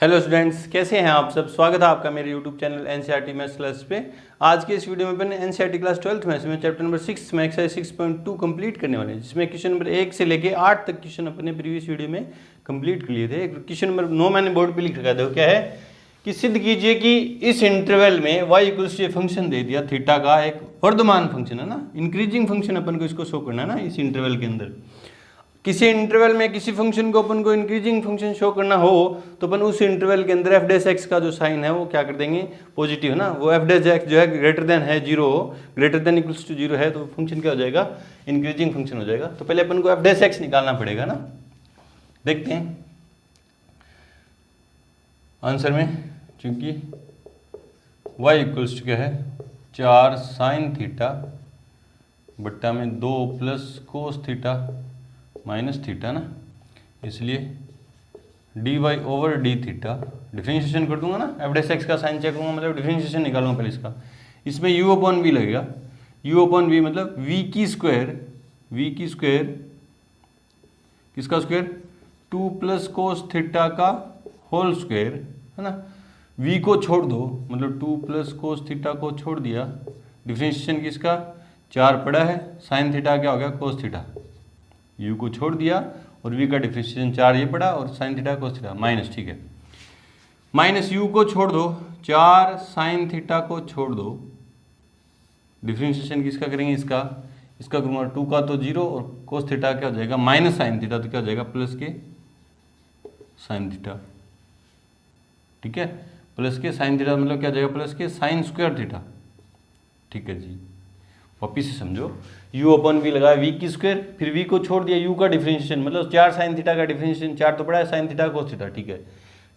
Hello students, कैसे हैं आप सब। स्वागत है आपका मेरे YouTube channel NCERT maths class पे। आज के इस वीडियो में अपन एनसीईआरटी क्लास 12th मैथ्स में चैप्टर नंबर 6 में एक्सरसाइज 6.2 कंप्लीट करने वाले हैं, जिसमें क्वेश्चन नंबर 1 से लेके 8 तक क्वेश्चन अपने प्रीवियस वीडियो में कंप्लीट कर लिए थे। क्वेश्चन नंबर 9 मैंने बोर्ड पर लिख रखा था, क्या है कि सिद्ध कीजिए कि इस इंटरवल में y इक्वल्स ये फंक्शन दे दिया थीटा का, एक वर्धमान फंक्शन है ना, इंक्रीजिंग फंक्शन, अपन को इसको शो करना है ना। इस इंटरवल के अंदर किसी इंटरवल में किसी फंक्शन को अपन को इंक्रीजिंग फंक्शन शो करना हो तो अपन उस इंटरवल के अंदर एफ डैश एक्स का जो साइन है वो क्या कर देंगे, पॉजिटिव है ना। वो एफ डैश एक्स जो है ग्रेटर देन है zero, greater than equals to zero है, तो फंक्शन क्या हो जाएगा, इंक्रीजिंग फंक्शन हो जाएगा। तो पहले अपन को एफ डैश एक्स निकालना पड़ेगा ना। देखते हैं आंसर में, क्योंकि y इक्वल्स टू क्या है 4 साइन थीटा बट्टा में 2 plus cos theta minus theta ना, इसलिए d Y over d theta. Differentiation कर दूंगा ना, एफ डैश एक्स का साइन चेक करूंगा, मतलब डिफरेंशिएशन निकालूंगा पहले इसका। इसमें u अपॉन वी लगेगा, u अपॉन वी मतलब v की स्क्वायर किसका स्क्वायर 2 प्लस कोस थीटा का होल स्क्वायर है ना। v को छोड़ दो, मतलब 2 प्लस कोस थीटा को छोड़ दिया, डिफरेंशिएशन किसका 4 पड़ा है, साइन थीटा क्या हो गया कोस थीटा, u को छोड़ दिया और v का डिफरेंशिएशन 4 ये पड़ा और sine theta cos theta minus, ठीक है। माइनस u को छोड़ दो, 4 साइन थीटा को छोड़ दो, डिफरेंशिएशन किसका करेंगे इसका करूँगा 2 का तो 0 और कोस थीटा क्या हो जाएगा माइनस साइन थीटा, तो क्या हो जाएगा प्लस के साइन थीटा, ठीक है। प्लस के साइन थीटा मतलब क्या हो जाएगा प्लस के साइन स्क्वायर थीटा, ठीक है जी। वापिस से समझो, u अपन वी लगाया v की स्क्वायर, फिर v को छोड़ दिया, u का डिफरेंशिएशन मतलब 4 साइन थीटा का डिफरेंशिएशन 4 तो पड़ा है साइन थीटा कोस थीटा, ठीक है।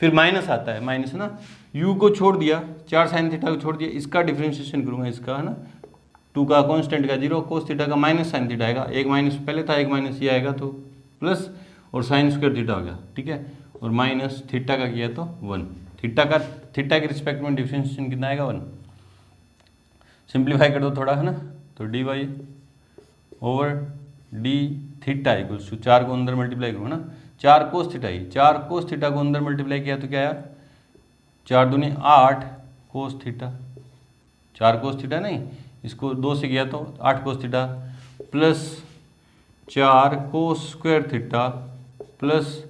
फिर माइनस आता है, माइनस है ना, u को छोड़ दिया 4 साइन थीटा को छोड़ दिया, इसका डिफरेंशिएशन करूंगा इसका है ना, 2 का कॉन्स्टेंट का 0 कोस थीटा का माइनस साइन थीटा आएगा, एक माइनस पहले था एक माइनस ये आएगा तो प्लस और साइन स्क्वायर थीटा हो गया, ठीक है। और माइनस थीटा का किया तो 1, थीटा के रिस्पेक्ट में डिफरेंशिएशन कितना आएगा 1। सिंप्लीफाई कर दो थोड़ा है ना, तो d Y over d theta equals to 4 को अंदर मल्टीप्लाई करूँगा ना, 4 कोस थीटा ही, 4 कोस थीटा को अंदर मल्टीप्लाई किया तो क्या आया 4 दूनी 8 कोस थीटा, 4 कोस थीटा नहीं, इसको 2 से किया तो 8 cos theta plus 4 cos square theta plus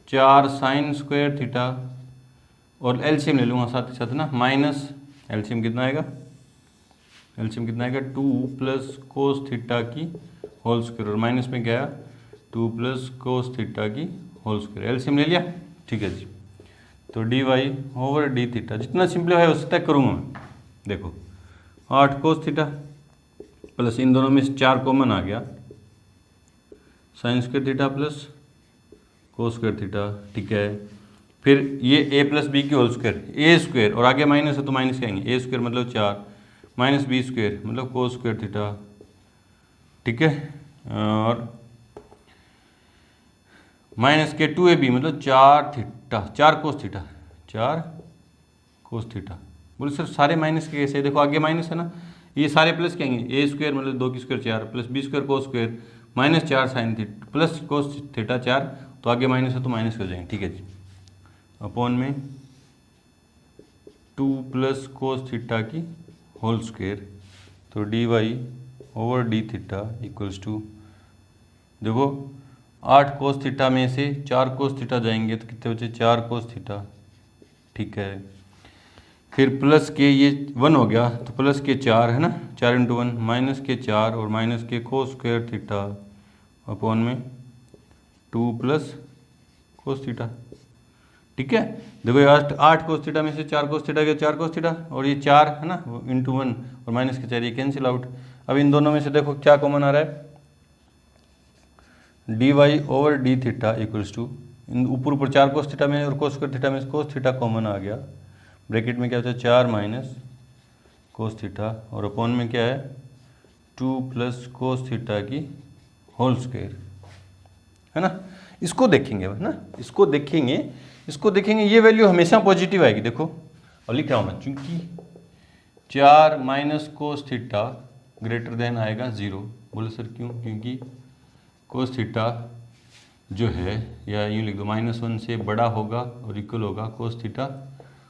4 sine square theta, और एलसीएम ले लूँगा साथ ही साथ ना, माइनस एलसीएम कितना आएगा 2 प्लस कोस थीटा की होल स्क्वायर, और माइनस में क्या आया 2 प्लस कोस थीटा की होल स्क्वायर, एलसीएम ले लिया, ठीक है जी। तो d Y over d theta जितना सिंप्लीफाई हो सकता है करूँगा मैं। देखो 8 कोस थीटा प्लस इन दोनों में से 4 कॉमन आ गया, sine square theta plus cos square theta, ठीक है। फिर ये a प्लस बी की होल स्क्वायर, ए स्क्वायर और आगे माइनस है तो माइनस कहेंगे, ए स्क्वायर मतलब 4 माइनस बी स्क्वायर मतलब कोस स्क्वायर थीटा, ठीक है। और माइनस के 2ab मतलब 4 थीटा, 4 कोस थीटा बोले सर सारे माइनस के कैसे, देखो आगे माइनस है ना, ये सारे प्लस कहेंगे, ए स्क्वायर मतलब 2 की square 4 plus b square cos square minus 4 sine theta plus cos theta 4, तो आगे माइनस है तो माइनस हो जाएंगे, ठीक है जी। अपॉन में 2 प्लस कोस थीटा की होल स्क्वायर, तो d Y over d theta equals to, देखो 8 कोस थीटा में से 4 कोस थीटा जाएंगे तो कितने बचे 4 कोस थीटा, ठीक है। फिर प्लस के ये 1 हो गया तो प्लस के 4 है ना, 4 इंटू 1 माइनस के 4 और माइनस के कोस स्क्वायर थीटा अपॉन में 2 प्लस कोस थीटा, ठीक है। देखो ये 8 कोस थीटा में से 4 कोस थीटा के 4 कोस थीटा और ये 4 है ना इंटू 1 और माइनस के 4 ये कैंसिल आउट। अब इन दोनों में से देखो क्या कॉमन आ रहा है, d Y over d theta equals to, ऊपर 4 कोस थीटा में और कोस स्क्वायर थीटा में कोस थीटा कॉमन आ गया, ब्रैकेट में क्या होता है 4 माइनस कोस थीटा और अपॉन में क्या है 2 प्लस कोस थीटा की होल स्क्वायर, है ना। इसको देखेंगे है ना, इसको देखेंगे, ये वैल्यू हमेशा पॉजिटिव आएगी। देखो अब लिख रहा हूँ मैं, चूंकि 4 minus cos theta greater then आएगा 0, बोले सर क्यों, क्योंकि कोस थीटा जो है, या यूँ लिख दो, -1 से बड़ा होगा और इक्वल होगा कोस थीटा,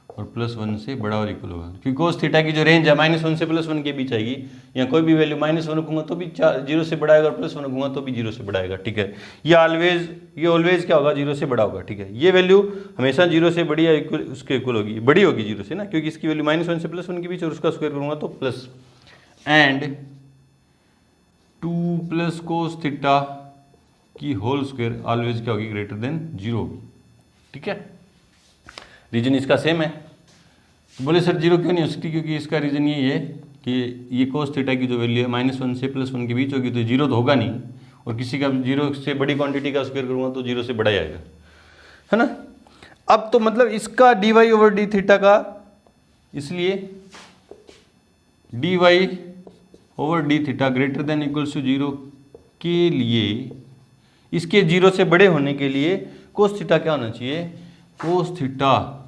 और +1 से बड़ा और इक्वल होगा, क्योंकि कोस थीटा की जो रेंज है -1 से +1 के बीच आएगी। या कोई भी वैल्यू -1 रखूंगा तो भी 0 से बड़ा आएगा, और +1 रखूंगा तो भी 0 से बड़ा आएगा, ठीक है। ये ऑलवेज क्या होगा, 0 से बड़ा होगा, ठीक है। ये वैल्यू हमेशा 0 से बड़ी या इक्वल उसके इक्वल होगी, बड़ी होगी 0 से ना, क्योंकि इसकी वैल्यू -1 से +1 के बीच, और उसका स्क्वायर करूंगा तो प्लस, एंड 2 + कोस थीटा की होल स्क्वायर ऑलवेज क्या होगी, ग्रेटर देन 0 होगी, ठीक है। रीजन इसका सेम है। तो बोले सर 0 क्यों नहीं हो सकती, क्योंकि इसका रीजन ये है कि ये कोस थीटा की जो वैल्यू है -1 से +1 के बीच होगी, तो 0 तो होगा नहीं, और किसी का 0 से बड़ी क्वांटिटी का स्क्वायर करूंगा तो 0 से बड़ा ही आएगा, है ना। अब तो मतलब इसका dy/d का, इसलिए dy/d greater than equals to 0 के लिए, इसके 0 से बड़े होने के लिए कोस थीटा क्या होना चाहिए, cos theta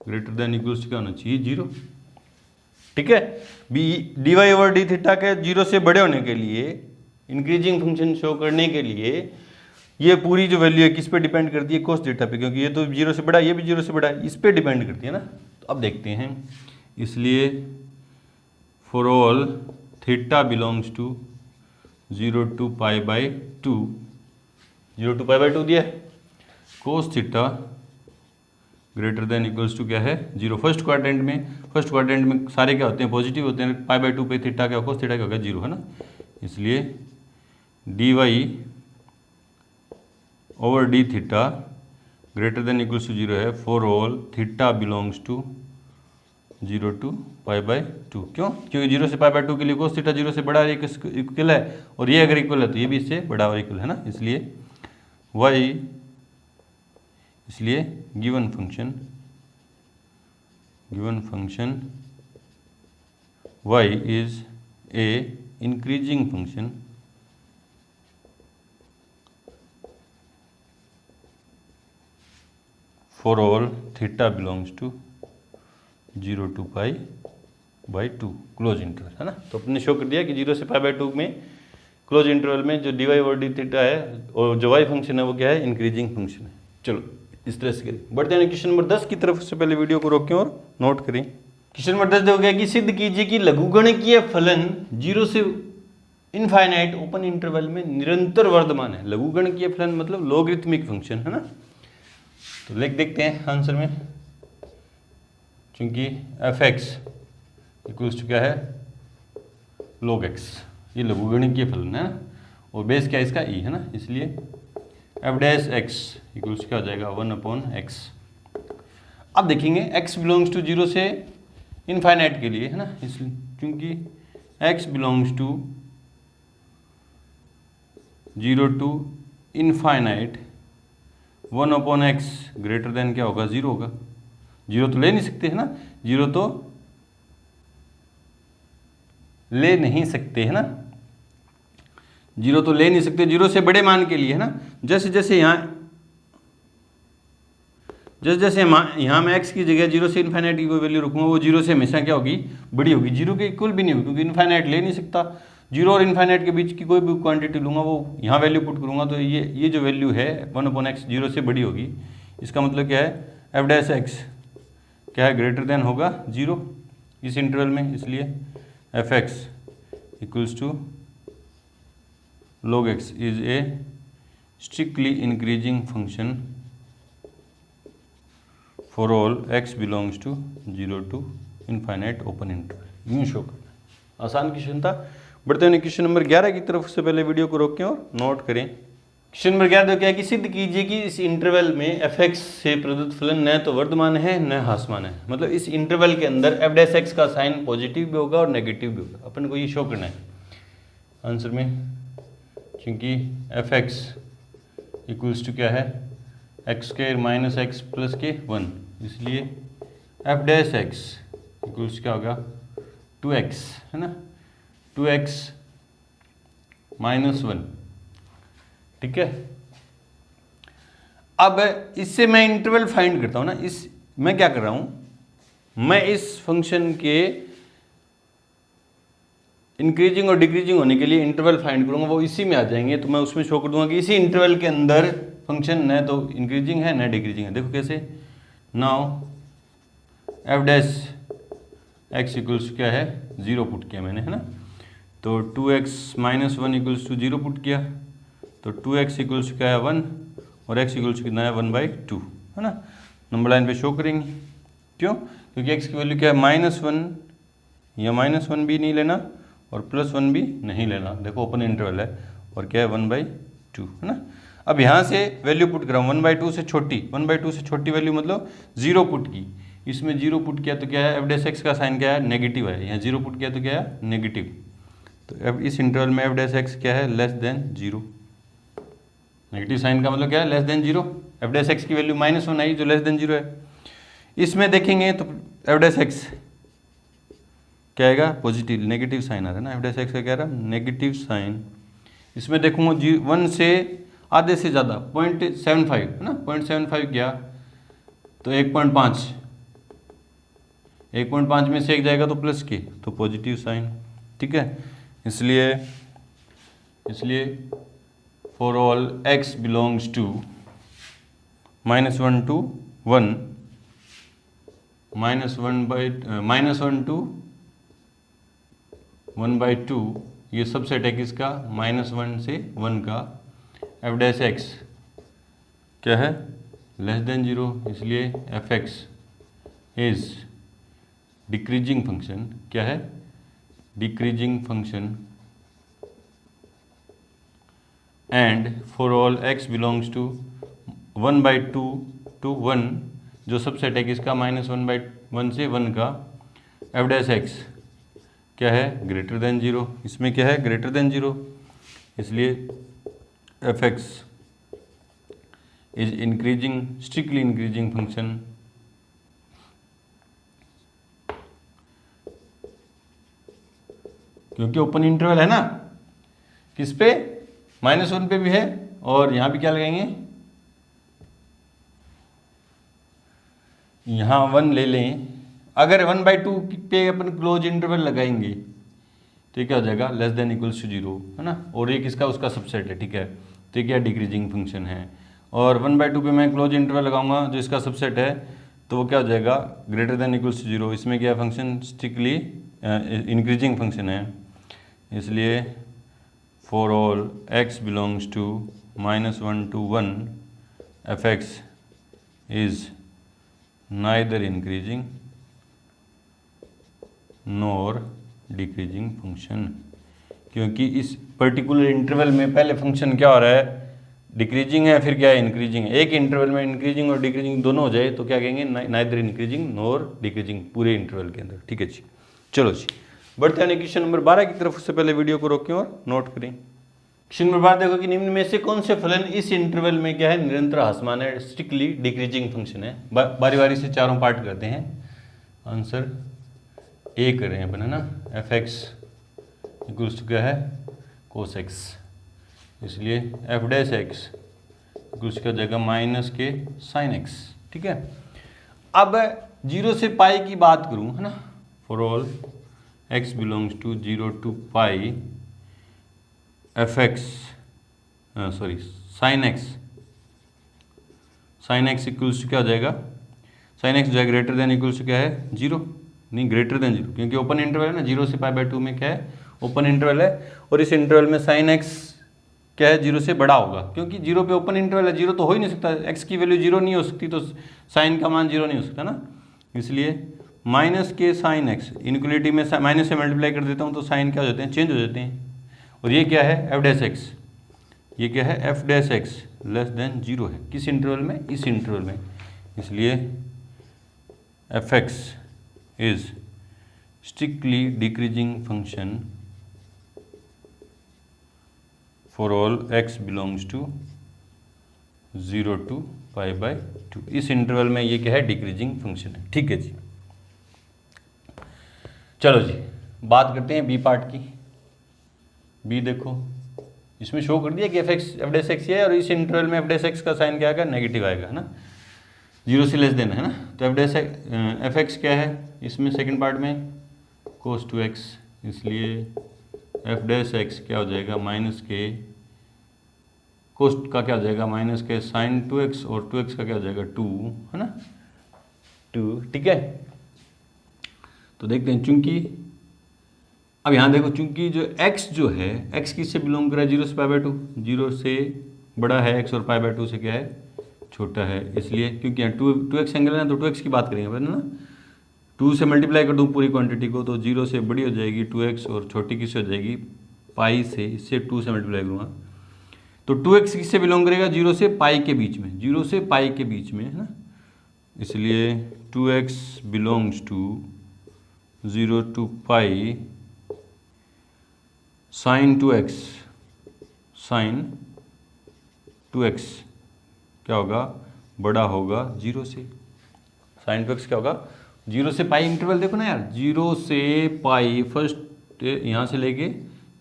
greater than equals to क्या होना चाहिए, 0, ठीक है। dy/d के 0 से बड़े होने के लिए, इंक्रीजिंग फंक्शन शो करने के लिए, ये पूरी जो वैल्यू है किस पे डिपेंड करती है, कोस थीटा पे, क्योंकि ये तो 0 से बड़ा है, ये भी 0 से बड़ा है, इस पे डिपेंड करती है ना। तो अब देखते हैं, इसलिए for all theta belongs to 0 to π/2, 0 to π/2 दिया है, cos theta greater than equals to क्या है, 0। फर्स्ट क्वाड्रेंट में सारे क्या होते हैं, पॉजिटिव होते हैं, π/2 पे थीटा क्या, कोस थीटा क्या होगा, 0, है ना। इसलिए dy/d greater than equals to 0 है for all theta belongs to 0 to π/2। क्यों, क्योंकि 0 से π/2 के लिए कोस थीटा 0 से बड़ा इक्वल है, और ये अगर इक्वल है तो ये भी इससे बड़ा और इक्वल है ना। इसलिए given function y is a increasing function for all theta belongs to 0 to π/2 close interval, है ना। तो अपने शो कर दिया कि 0 से π/2 में क्लोज इंटरवल में जो dy/d है, और जो y फंक्शन है वो क्या है, इंक्रीजिंग फंक्शन है। चलो इस तरह से करें। बढ़ते हैं क्वेश्चन नंबर 10 की तरफ। से पहले वीडियो को रोकें और नोट करें। क्वेश्चन नंबर 10 हो गया कि सिद्ध कीजिए कि लघुगणकीय फलन 0 से इनफाइनाइट ओपन इंटरवल में निरंतर वर्धमान है। लघुगणकीय फलन मतलब लॉगरिथमिक फंक्शन, है ना। तो लिख देखते हैं आंसर में, चूंकि f(x) इक्वल्स टू क्या है, log x, ये लघुगणकीय फलन है ना, और बेस क्या है इसका e, है ना। इसलिए f'(x) इक्वल्स क्या हो जाएगा, 1/x। अब देखेंगे x बिलोंग्स टू 0 से इनफाइनाइट के लिए, है ना, इसलिए क्योंकि x belongs to 0 to infinite 1/x greater than क्या होगा, 0 होगा। 0 तो ले नहीं सकते, है ना, 0 तो ले नहीं सकते, है ना, 0 तो ले नहीं सकते 0 से बड़े मान के लिए, है ना। जैसे जैसे यहाँ यहाँ मैं x की जगह 0 से इनफाइनाइट की कोई वैल्यू रखूँगा, वो 0 से हमेशा क्या होगी, बड़ी होगी, 0 के इक्वल भी नहीं होगी, क्योंकि इनफाइनाइट ले नहीं सकता। 0 और इनफाइनाइट के बीच की कोई भी क्वांटिटी लूँगा, वो यहाँ वैल्यू पुट करूँगा, तो ये जो वैल्यू है 1/x 0 से बड़ी होगी। इसका मतलब क्या है, f'(x) क्या है, ग्रेटर देन होगा 0 इस इंटरवल में। इसलिए f(x) equals to log x is a strictly increasing function for all x belongs to 0 to infinite open interval. यूँ शो करना, आसान क्वेश्चन था। बढ़ते हैं क्वेश्चन नंबर 11 की तरफ। से पहले वीडियो को रोकें और नोट करें। क्वेश्चन नंबर 11 क्या है कि सिद्ध कीजिए कि इस इंटरवल में f(x) से प्रदत्त फलन न तो वर्धमान है न ह्रासमान है। मतलब इस इंटरवल के अंदर f'(x) का साइन पॉजिटिव भी होगा और नेगेटिव भी होगा। अपन को ये शो करना है आंसर में, क्योंकि f(x) इक्वल्स टू क्या है, x² - x + k 1। इसलिए f'(x) इक्वल्स क्या होगा, 2x, है ना, 2x - 1, ठीक है। अब इससे मैं इंटरवल फाइंड करता हूँ ना। मैं क्या कर रहा हूँ, मैं इस फंक्शन के इंक्रीजिंग और डिक्रीजिंग होने के लिए इंटरवल फाइंड करूँगा, वो इसी में आ जाएंगे। तो मैं उसमें शो कर दूंगा कि इसी इंटरवल के अंदर फंक्शन न तो इंक्रीजिंग है न डिक्रीजिंग है। देखो कैसे, now F dash x equals क्या है 0 पुट किया मैंने, है ना। तो 2x minus 1 equals to 0 put किया, तो 2x इक्वल्स क्या है 1 और x इक्वल्स कितना है 1/2, है ना। नंबर लाइन पे शो करेंगे, क्यों? क्योंकि x की वैल्यू क्या है -1 या -1 भी नहीं लेना और +1 भी नहीं लेना। देखो ओपन इंटरवल है और क्या है 1/2, है ना। अब यहाँ से वैल्यू पुट कराऊँ 1/2 से छोटी, 1/2 से छोटी वैल्यू मतलब 0 पुट की, इसमें 0 पुट किया तो क्या है एफ डैश एक्स का साइन क्या है नेगेटिव है, यहाँ 0 पुट किया तो क्या है नेगेटिव। तो इस इंटरवल में एफ डैश एक्स क्या है लेस देन 0, नेगेटिव साइन का मतलब क्या है less than 0। F dash x की वैल्यू -1 आई जो लेस देन 0 है। इसमें देखेंगे तो एफ डैश एक्स क्या आएगा पॉजिटिव, नेगेटिव साइन आ रहा है ना, एफ डैश एक्स का क्या आ रहा है नेगेटिव साइन। इसमें देखूंगा 1 से आधे से ज़्यादा 0.75 है ना, 0.75 किया तो 1.5 में से एक जाएगा तो प्लस के, तो पॉजिटिव साइन, ठीक है। इसलिए for all x belongs to -1 to 1, -1 to 1/2 ये सबसेट है किसका -1 से 1 का। एफ डैश एक्स क्या है लेस देन 0, इसलिए f x is decreasing function, क्या है decreasing function. And for all x belongs to 1/2 to 1 जो सबसेट है किसका -1 से 1 का, एफ डैश एक्स क्या है ग्रेटर देन 0, इसमें क्या है ग्रेटर देन 0, इसलिए f x is increasing strictly increasing function. क्योंकि ओपन इंटरवल है ना, किस पे -1 पे भी है, और यहां भी क्या लगाएंगे यहां 1 ले लें। अगर 1/2 पे अपन क्लोज इंटरवल लगाएंगे तो ये क्या हो जाएगा लेस देन इक्वल्स टू 0, है ना, और ये किसका उसका सबसेट है, ठीक है। तो ये क्या डिक्रीजिंग फंक्शन है, और 1/2 पे मैं क्लोज इंटरवल लगाऊंगा जो इसका सबसेट है तो वो क्या हो जाएगा ग्रेटर देन इक्वल्स टू 0। इसमें क्या फंक्शन स्ट्रिक्टली इंक्रीजिंग फंक्शन है, इसलिए for all x belongs to -1 to 1 f x is neither increasing nor decreasing function. क्योंकि इस पर्टिकुलर इंटरवल में पहले फंक्शन क्या हो रहा है डिक्रीजिंग है, फिर क्या है इंक्रीजिंग है। एक इंटरवल में इंक्रीजिंग और डिक्रीजिंग दोनों हो जाए तो क्या कहेंगे नाइदर इंक्रीजिंग नॉर डिक्रीजिंग पूरे इंटरवल के अंदर, ठीक है जी। चलो जी बढ़ते हैं क्वेश्चन नंबर 12 की तरफ। उससे पहले वीडियो को रोकें और नोट करें। क्वेश्चन नंबर 12 देखो कि निम्न में से कौन से फलन इस इंटरवल में क्या है निरंतर ह्रासमान है, स्ट्रिक्टली डिक्रीजिंग फंक्शन है। बारी बारी से चारों पार्ट करते हैं, आंसर ए कर रहे हैं अपन, है ना। एफ एक्स इक्वल्स टू क्या है कोस एक्स, इसलिए एफ डैश एक्स इक्वल्स क्या जाएगा माइनस के साइन एक्स, ठीक है। अब 0 से पाई की बात करूं, है ना, for all x belongs to 0 to pi f x sorry sine x equals to क्या हो जाएगा साइन एक्स जो है ग्रेटर देन इक्वल्स टू क्या है 0, नहीं ग्रेटर देन 0, क्योंकि ओपन इंटरवल है ना, 0 से π/2 में क्या है ओपन इंटरवल है, और इस इंटरवल में साइन एक्स क्या है 0 से बड़ा होगा, क्योंकि 0 पे ओपन इंटरवल है, 0 तो हो ही नहीं सकता, x की वैल्यू 0 नहीं हो सकती तो साइन का मान 0 नहीं हो सकता ना। इसलिए माइनस के साइन एक्स इनक्वलिटी में माइनस से मल्टीप्लाई कर देता हूँ तो साइन क्या हो जाते हैं चेंज हो जाते हैं। और ये क्या है एफ डैश एक्स, ये क्या है f dash x less than 0 है, किस इंटरवल में इस इंटरवल में, इसलिए f x is strictly decreasing function for all x belongs to 0 to π/2। इस इंटरवल में ये क्या है डिक्रीजिंग फंक्शन है, ठीक है जी। चलो जी बात करते हैं बी पार्ट की। बी देखो इसमें शो कर दिया कि एफ डैश एक्स है, और इस इंटरवल में एफ डैश एक्स का साइन क्या आएगा नेगेटिव आएगा, है ना, 0 से लेस देन, है ना। तो एफ एक्स क्या है इसमें सेकंड पार्ट में cos 2x, इसलिए एफ डैश एक्स क्या हो जाएगा माइनस के कोस्ट का क्या हो जाएगा माइनस के साइन 2x और 2x का क्या हो जाएगा 2, है ना 2, ठीक है। तो देखते हैं, चूंकि अब यहाँ देखो, चूंकि जो x जो है x किससे बिलोंग कर रहा है 0 से π/2, 0 से बड़ा है x और π/2 से क्या है छोटा है, इसलिए क्योंकि यहाँ 2x एंगल है ना, तो 2x की बात करेंगे फिर ना, 2 से मल्टीप्लाई कर दूँ पूरी क्वांटिटी को तो 0 से बड़ी हो जाएगी 2x और छोटी किससे हो जाएगी पाई से, इससे 2 से मल्टीप्लाई करूँगा तो 2x किससे बिलोंग करेगा 0 से पाई के बीच में, 0 से पाई के बीच में, है ना, इसलिए 2x belongs to 0 to pi sine 2x, sine 2x क्या होगा बड़ा होगा 0 से, साइन 2x क्या होगा 0 से पाई, इंटरवल देखो ना यार 0 से पाई, फर्स्ट यहाँ से लेके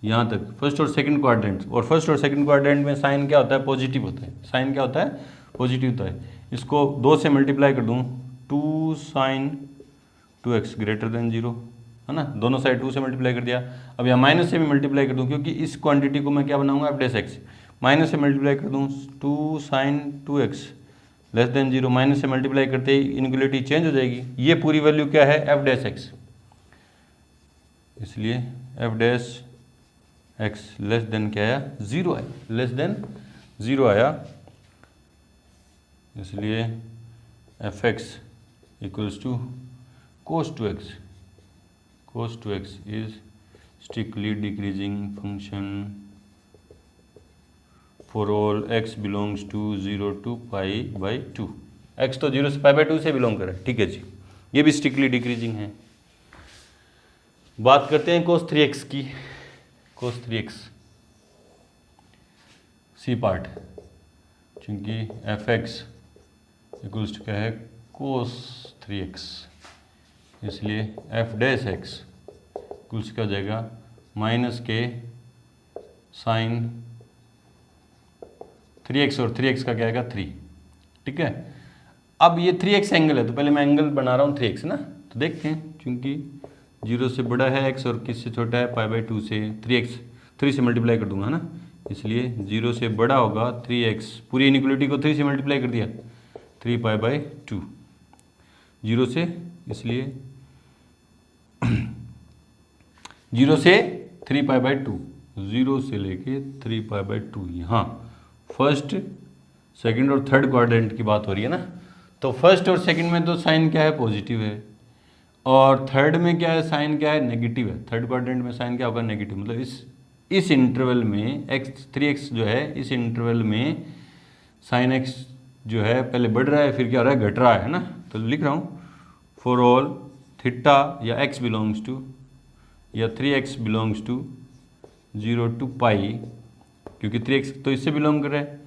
यहाँ तक फर्स्ट और सेकंड क्वाड्रेंट, और फर्स्ट और सेकंड क्वाड्रेंट में साइन क्या होता है पॉजिटिव होता है, साइन क्या होता है पॉजिटिव होता है। इसको 2 से मल्टीप्लाई कर दूँ 2 साइन 2x ग्रेटर देन 0, है ना, दोनों साइड 2 से मल्टीप्लाई कर दिया। अब यहाँ माइनस से भी मल्टीप्लाई कर दूँ क्योंकि इस क्वांटिटी को मैं क्या बनाऊंगा f'(x), माइनस से मल्टीप्लाई कर दूँ 2 sine 2x less than 0, minus से मल्टीप्लाई करते ही इनक्वलिटी चेंज हो जाएगी, ये पूरी वैल्यू क्या है f'(x), इसलिए f'(x) लेस देन क्या आया 0 आया, लेस देन 0 आया, इसलिए f(x) equals to cos 2x, cos 2x is strictly decreasing function for all x belongs to 0 to π/2, x तो 0 से π/2 से बिलोंग कर रहा है, ठीक है जी, ये भी स्ट्रिक्टली डिक्रीजिंग है। बात करते हैं cos 3x की, cos 3x सी पार्ट, चूंकि f(x) इक्वल्स टू क्या है cos 3x, इसलिए f'(x) कुछ क्या हो जाएगा माइनस के साइन 3x और 3x का क्या आएगा 3, ठीक है। अब ये 3x एंगल है तो पहले मैं एंगल बना रहा हूँ 3x ना, तो देखते हैं, चूंकि 0 से बड़ा है x और किससे छोटा है π/2 से, 3x 3 से मल्टीप्लाई कर दूंगा ना, इसलिए 0 से बड़ा होगा 3x, पूरी इनइक्वलिटी को 3 से मल्टीप्लाई कर दिया 3π/2 0 से, इसलिए 0 से 3π/2, 0 से लेके 3π/2, यहाँ फर्स्ट सेकंड और थर्ड क्वाड्रेंट की बात हो रही है ना, तो फर्स्ट और सेकंड में तो साइन क्या है पॉजिटिव है, और थर्ड में क्या है साइन क्या है नेगेटिव है, थर्ड क्वाड्रेंट में साइन क्या होगा नेगेटिव, मतलब इस इंटरवल में x 3x जो है इस इंटरवल में साइन x जो है पहले बढ़ रहा है फिर क्या हो रहा है घट रहा है ना, तो लिख रहा हूँ फॉर ऑल थीटा या x बिलोंग्स टू या 3x बिलोंग्स टू 0 to पाई, क्योंकि 3x तो इससे बिलोंग कर रहा है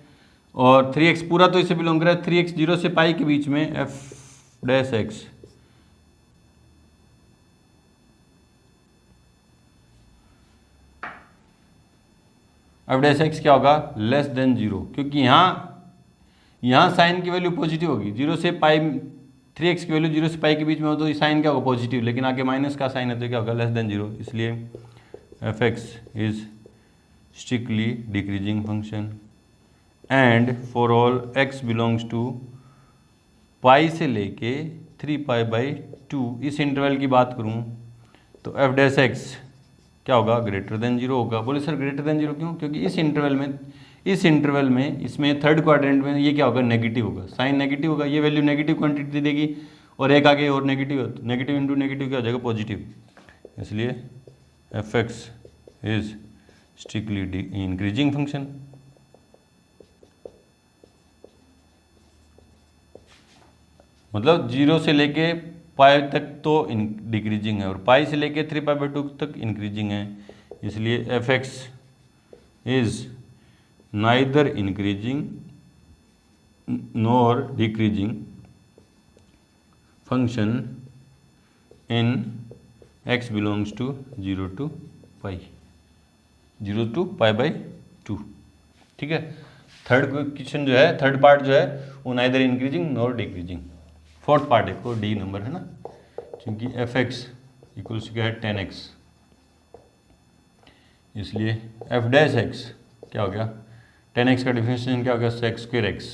और 3x पूरा तो इससे बिलोंग कर रहा है, 3x 0 से पाई के बीच में f'(x) f'(x) क्या होगा लेस देन 0, क्योंकि यहाँ साइन की वैल्यू पॉजिटिव होगी, 0 से पाई 3x की वैल्यू 0 से पाई के बीच में हो तो साइन क्या होगा पॉजिटिव, लेकिन आगे माइनस का साइन है तो क्या होगा लेस देन 0, इसलिए f(x) is strictly decreasing function and for all x belongs to pi से लेके 3π/2, इस इंटरवल की बात करूँ तो f'(x) क्या होगा ग्रेटर देन 0 होगा। बोले सर ग्रेटर देन 0 क्यों, क्योंकि इस इंटरवल में इसमें थर्ड क्वाड्रेंट में ये क्या होगा नेगेटिव होगा, साइन नेगेटिव होगा, ये वैल्यू नेगेटिव क्वांटिटी देगी और एक आगे और नेगेटिव, नेगेटिव इंटू नेगेटिव क्या हो जाएगा पॉजिटिव, इसलिए f(x) is strictly increasing function. मतलब 0 से लेके पाई तक तो डिक्रीजिंग है और पाई से लेके 3π/2 तक इंक्रीजिंग है, इसलिए f(x) is neither increasing nor decreasing function in x belongs to 0 to pi, 0 to π/2, ठीक है। थर्ड क्वेश्चन जो है, थर्ड पार्ट जो है वो neither increasing nor decreasing. Fourth part है, को डी नंबर है ना, क्योंकि f(x) इक्वल्स क्या है 10x, इसलिए f'(x) क्या हो गया 10x का डिफरेंशिएशन क्या होगा, सेक स्क्वायर एक्स।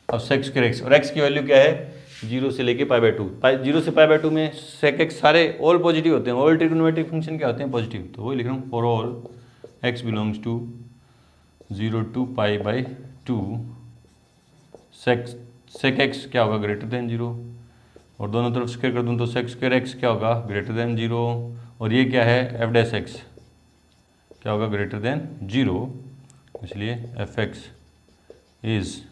अब सेक स्क्वायर एक्स और एक्स की वैल्यू क्या है, 0 से लेके π/2, 0 से π/2 में सेक एक्स सारे ऑल पॉजिटिव होते हैं, ऑल ट्रिग्नोमेट्रिक फंक्शन क्या होते हैं, पॉजिटिव। तो वही लिख रहा हूँ, for all x belongs to 0 to π/2 sec x क्या होगा, ग्रेटर देन 0, और दोनों तरफ स्क्वायर कर दूँ तो सेक स्क्वायर एक्स क्या होगा, ग्रेटर देन 0, और ये क्या है, एफ डैश एक्स क्या होगा, ग्रेटर देन 0, इसलिए f x is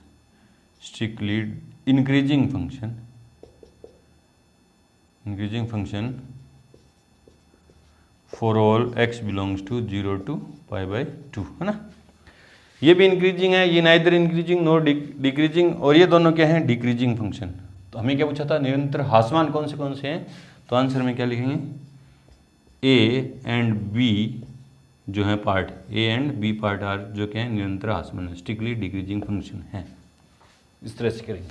strictly increasing function for all x belongs to 0 to π/2, है ना। ये भी इंक्रीजिंग है, ये नाइदर इंक्रीजिंग नॉर डिक्रीजिंग, और ये दोनों क्या हैं, डिक्रीजिंग फंक्शन। तो हमें क्या पूछा था, निरंतर ह्रासमान कौन से हैं, तो आंसर में क्या लिखेंगे, ए एंड बी जो है part, A and B part are जो क्या है, निरंतर ह्रासमान, स्ट्रिक्टली डिक्रीजिंग फंक्शन है। इस तरह से करेंगे।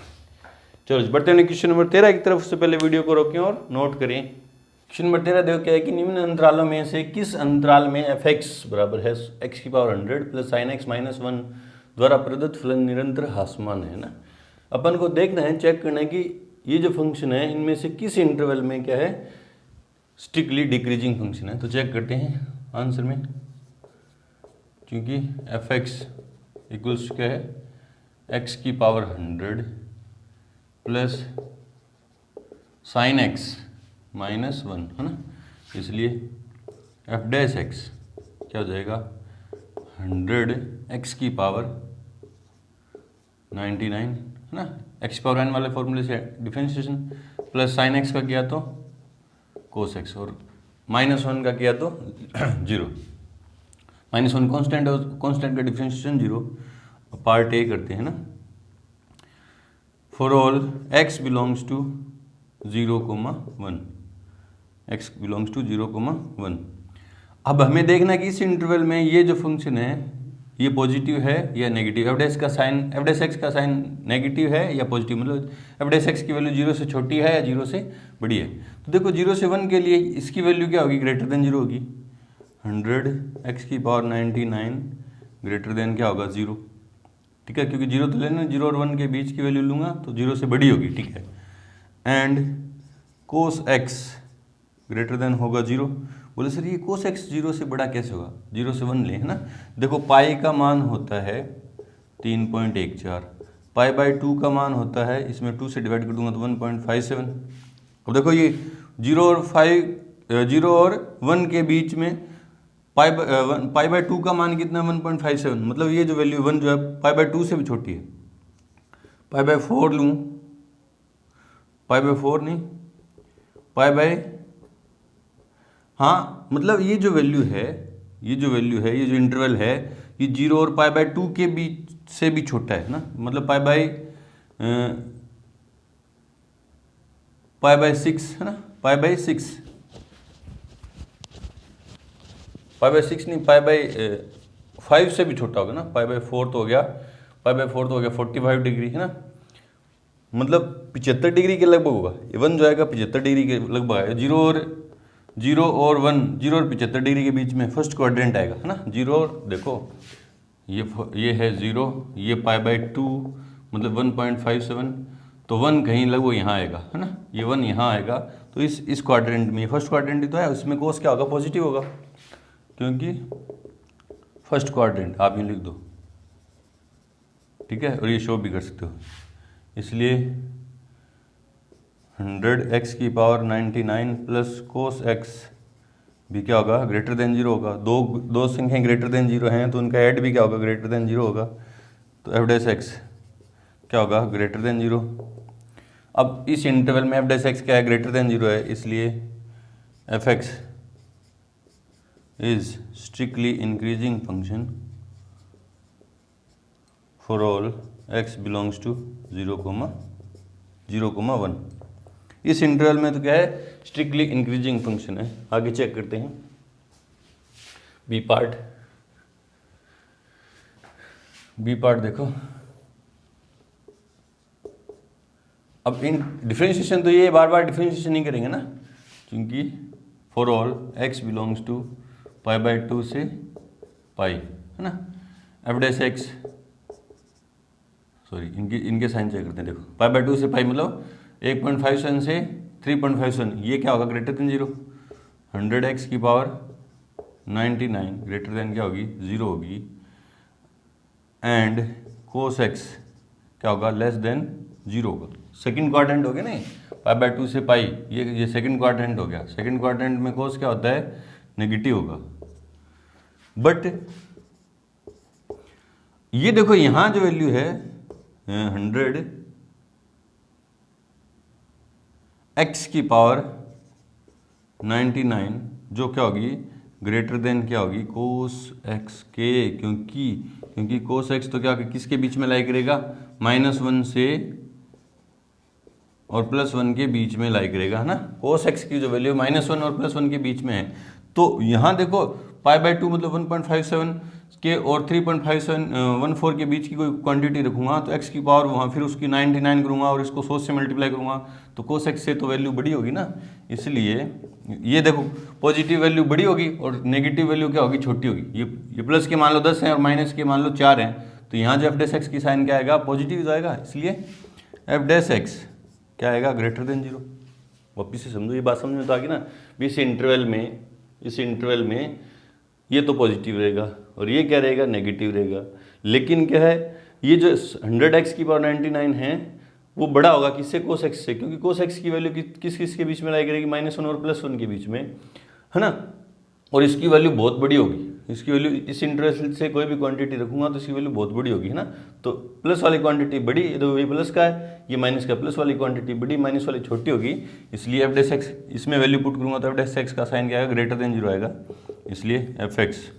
चलो बढ़ते हैं क्वेश्चन नंबर 13 की तरफ। उससे पहले वीडियो को रोकें और नोट करें। क्वेश्चन नंबर 13 देखो क्या है कि निम्न अंतरालों में से किस अंतराल में एफ एक्स बराबर है x की power 100 plus sine x minus 1 द्वारा प्रदत्त फलन निरंतर ह्रासमान है ना। अपन को देखना है, चेक करना है कि ये जो फंक्शन है इनमें से किस इंटरवल में क्या है, स्ट्रिक्टली डिक्रीजिंग फंक्शन है। तो चेक करते हैं आंसर में, क्योंकि एफ एक्स इक्वल्स क्या है, x की power 100 plus sine x minus 1, है ना, इसलिए एफ डैश एक्स क्या हो जाएगा, 100 x की पावर 99, है ना, x पावर n वाले फॉर्मूले से डिफरेंशिएशन, प्लस साइन एक्स का किया तो कोस एक्स, और माइनस 1 का किया तो 0, -1 कॉन्स्टेंट का डिफरेंशिएशन 0। पार्ट ए करते हैं ना, for all x belongs to 0,1, x belongs to 0,1। अब हमें देखना है कि इस इंटरवल में ये जो फंक्शन है ये पॉजिटिव है या नेगेटिव, एफ डैश एक्स का साइन नेगेटिव है या पॉजिटिव, मतलब एफ डैश एक्स की वैल्यू 0 से छोटी है या 0 से बड़ी है। तो देखो 0 से 1 के लिए इसकी वैल्यू क्या होगी, ग्रेटर देन 0 होगी, 100 x की पावर 99 ग्रेटर देन क्या होगा, 0, ठीक है, क्योंकि 0 तो लेना, 0 और 1 के बीच की वैल्यू लूँगा तो 0 से बड़ी होगी, ठीक है। And cos x greater than होगा 0। बोले सर ये कोस x 0 से बड़ा कैसे होगा, 0 से 1 ले, है ना। देखो पाई का मान होता है 3.14, π/2 का मान होता है, इसमें 2 से डिवाइड कर दूंगा तो 1.57। अब देखो ये 0 और 1 के बीच में π/2 का मान कितना, 1.57, मतलब ये जो वैल्यू 1 जो है π/2 से भी छोटी है। π/4 लूँ, π/4 नहीं, हाँ, मतलब ये जो वैल्यू है, ये जो इंटरवल है, ये 0 और π/2 के बीच से भी छोटा है ना, मतलब π/6 है ना, π/6 नहीं, π/5 से भी छोटा होगा ना, π/4 तो हो गया, 45 डिग्री, है ना, मतलब 75 डिग्री के लगभग होगा। ये 1 जो आएगा 75 डिग्री के लगभग आएगा। 0 और 75 डिग्री के बीच में फर्स्ट क्वाड्रेंट आएगा, है ना। 0 और देखो ये है 0, ये π/2 मतलब 1.57, तो 1 कहीं लगभग यहाँ आएगा, है ना, ये 1 यहाँ आएगा। तो इस क्वाड्रेंट में, फर्स्ट क्वाड्रेंट ही तो है, उसमें कोस क्या होगा, पॉजिटिव होगा, क्योंकि फर्स्ट क्वाड्रेंट आप यूँ लिख दो, ठीक है, और ये शो भी कर सकते हो। इसलिए 100 x की पावर 99 प्लस कोस x भी क्या होगा, ग्रेटर देन 0 होगा। दो संख्याएं ग्रेटर देन 0 हैं तो उनका ऐड भी क्या होगा, ग्रेटर देन 0 होगा। तो एफ डैश एक्स क्या होगा, ग्रेटर देन 0। अब इस इंटरवल में एफ डैश एक्स क्या है, ग्रेटर देन 0 है, इसलिए f x is strictly increasing function for all x belongs to 0,1। इस इंटरवल में तो क्या है, स्ट्रिक्टली इंक्रीजिंग फंक्शन है। आगे चेक करते हैं बी पार्ट देखो। अब इन डिफरेंशिएशन तो ये बार बार डिफरेंशिएशन नहीं करेंगे ना, क्योंकि for all x belongs to π/2 से पाई, है ना। एफ डैश एक्स, सॉरी इनके साइन चेक करते हैं। देखो पाई बाय 2 से पाई मतलब 1.57 से 3.57, ये क्या होगा ग्रेटर देन 0। 100x की पावर 99 ग्रेटर देन क्या होगी 0 होगी। एंड कोस एक्स क्या होगा लेस देन 0 होगा। सेकंड क्वाड्रेंट हो गया नहीं, पाई बाय 2 से पाई, ये सेकंड क्वाड्रेंट हो गया। सेकंड क्वाड्रेंट में कोस क्या होता है नेगेटिव होगा। बट ये देखो यहां जो वैल्यू है 100x की पावर 99 जो क्या होगी ग्रेटर देन क्या होगी कोस एक्स के, क्योंकि कोस एक्स तो क्या किसके बीच में लाई करेगा -1 से और +1 के बीच में लाई करेगा, है ना। कोस एक्स की जो वैल्यू -1 और +1 के बीच में है, तो यहाँ देखो पाई बाय 2 मतलब 1.57 के और 3.5714 के बीच की कोई क्वांटिटी रखूंगा तो x की पावर वहाँ फिर उसकी 99 करूँगा और इसको 100 से मल्टीप्लाई करूँगा तो कोस एक्स से तो वैल्यू बड़ी होगी ना। इसलिए ये देखो पॉजिटिव वैल्यू बड़ी होगी और नेगेटिव वैल्यू क्या होगी छोटी होगी। ये प्लस के मान लो 10 हैं और माइनस के मान लो 4 हैं, तो यहाँ जो एफ डैश एक्स की साइन क्या आएगा पॉजिटिव आएगा। इसलिए एफ डैश एक्स क्या आएगा ग्रेटर देन 0। वापिस से समझो, ये बात समझ में तो आ गई ना। इस इंटरवल में ये तो पॉजिटिव रहेगा और ये क्या रहेगा नेगेटिव रहेगा। लेकिन क्या है ये जो 100x की पावर 99 है वो बड़ा होगा किससे कोस एक्स से, क्योंकि कोस एक्स की वैल्यू किस के बीच में लाई करेगी -1 और +1 के बीच में, है ना। और इसकी वैल्यू बहुत बड़ी होगी, इसकी वैल्यू इस इंटरवल से कोई भी क्वांटिटी रखूंगा तो इसकी वैल्यू बहुत बड़ी होगी, है ना। तो प्लस वाली क्वांटिटी बड़ी, तो ये प्लस का है, ये माइनस का, प्लस वाली क्वांटिटी बड़ी, माइनस वाली छोटी होगी। इसलिए एफ डैश एक्स इसमें वैल्यू पुट करूंगा तो एफ डैश एक्स का साइन क्या आएगा ग्रेटर देन 0 आएगा। इसलिए f x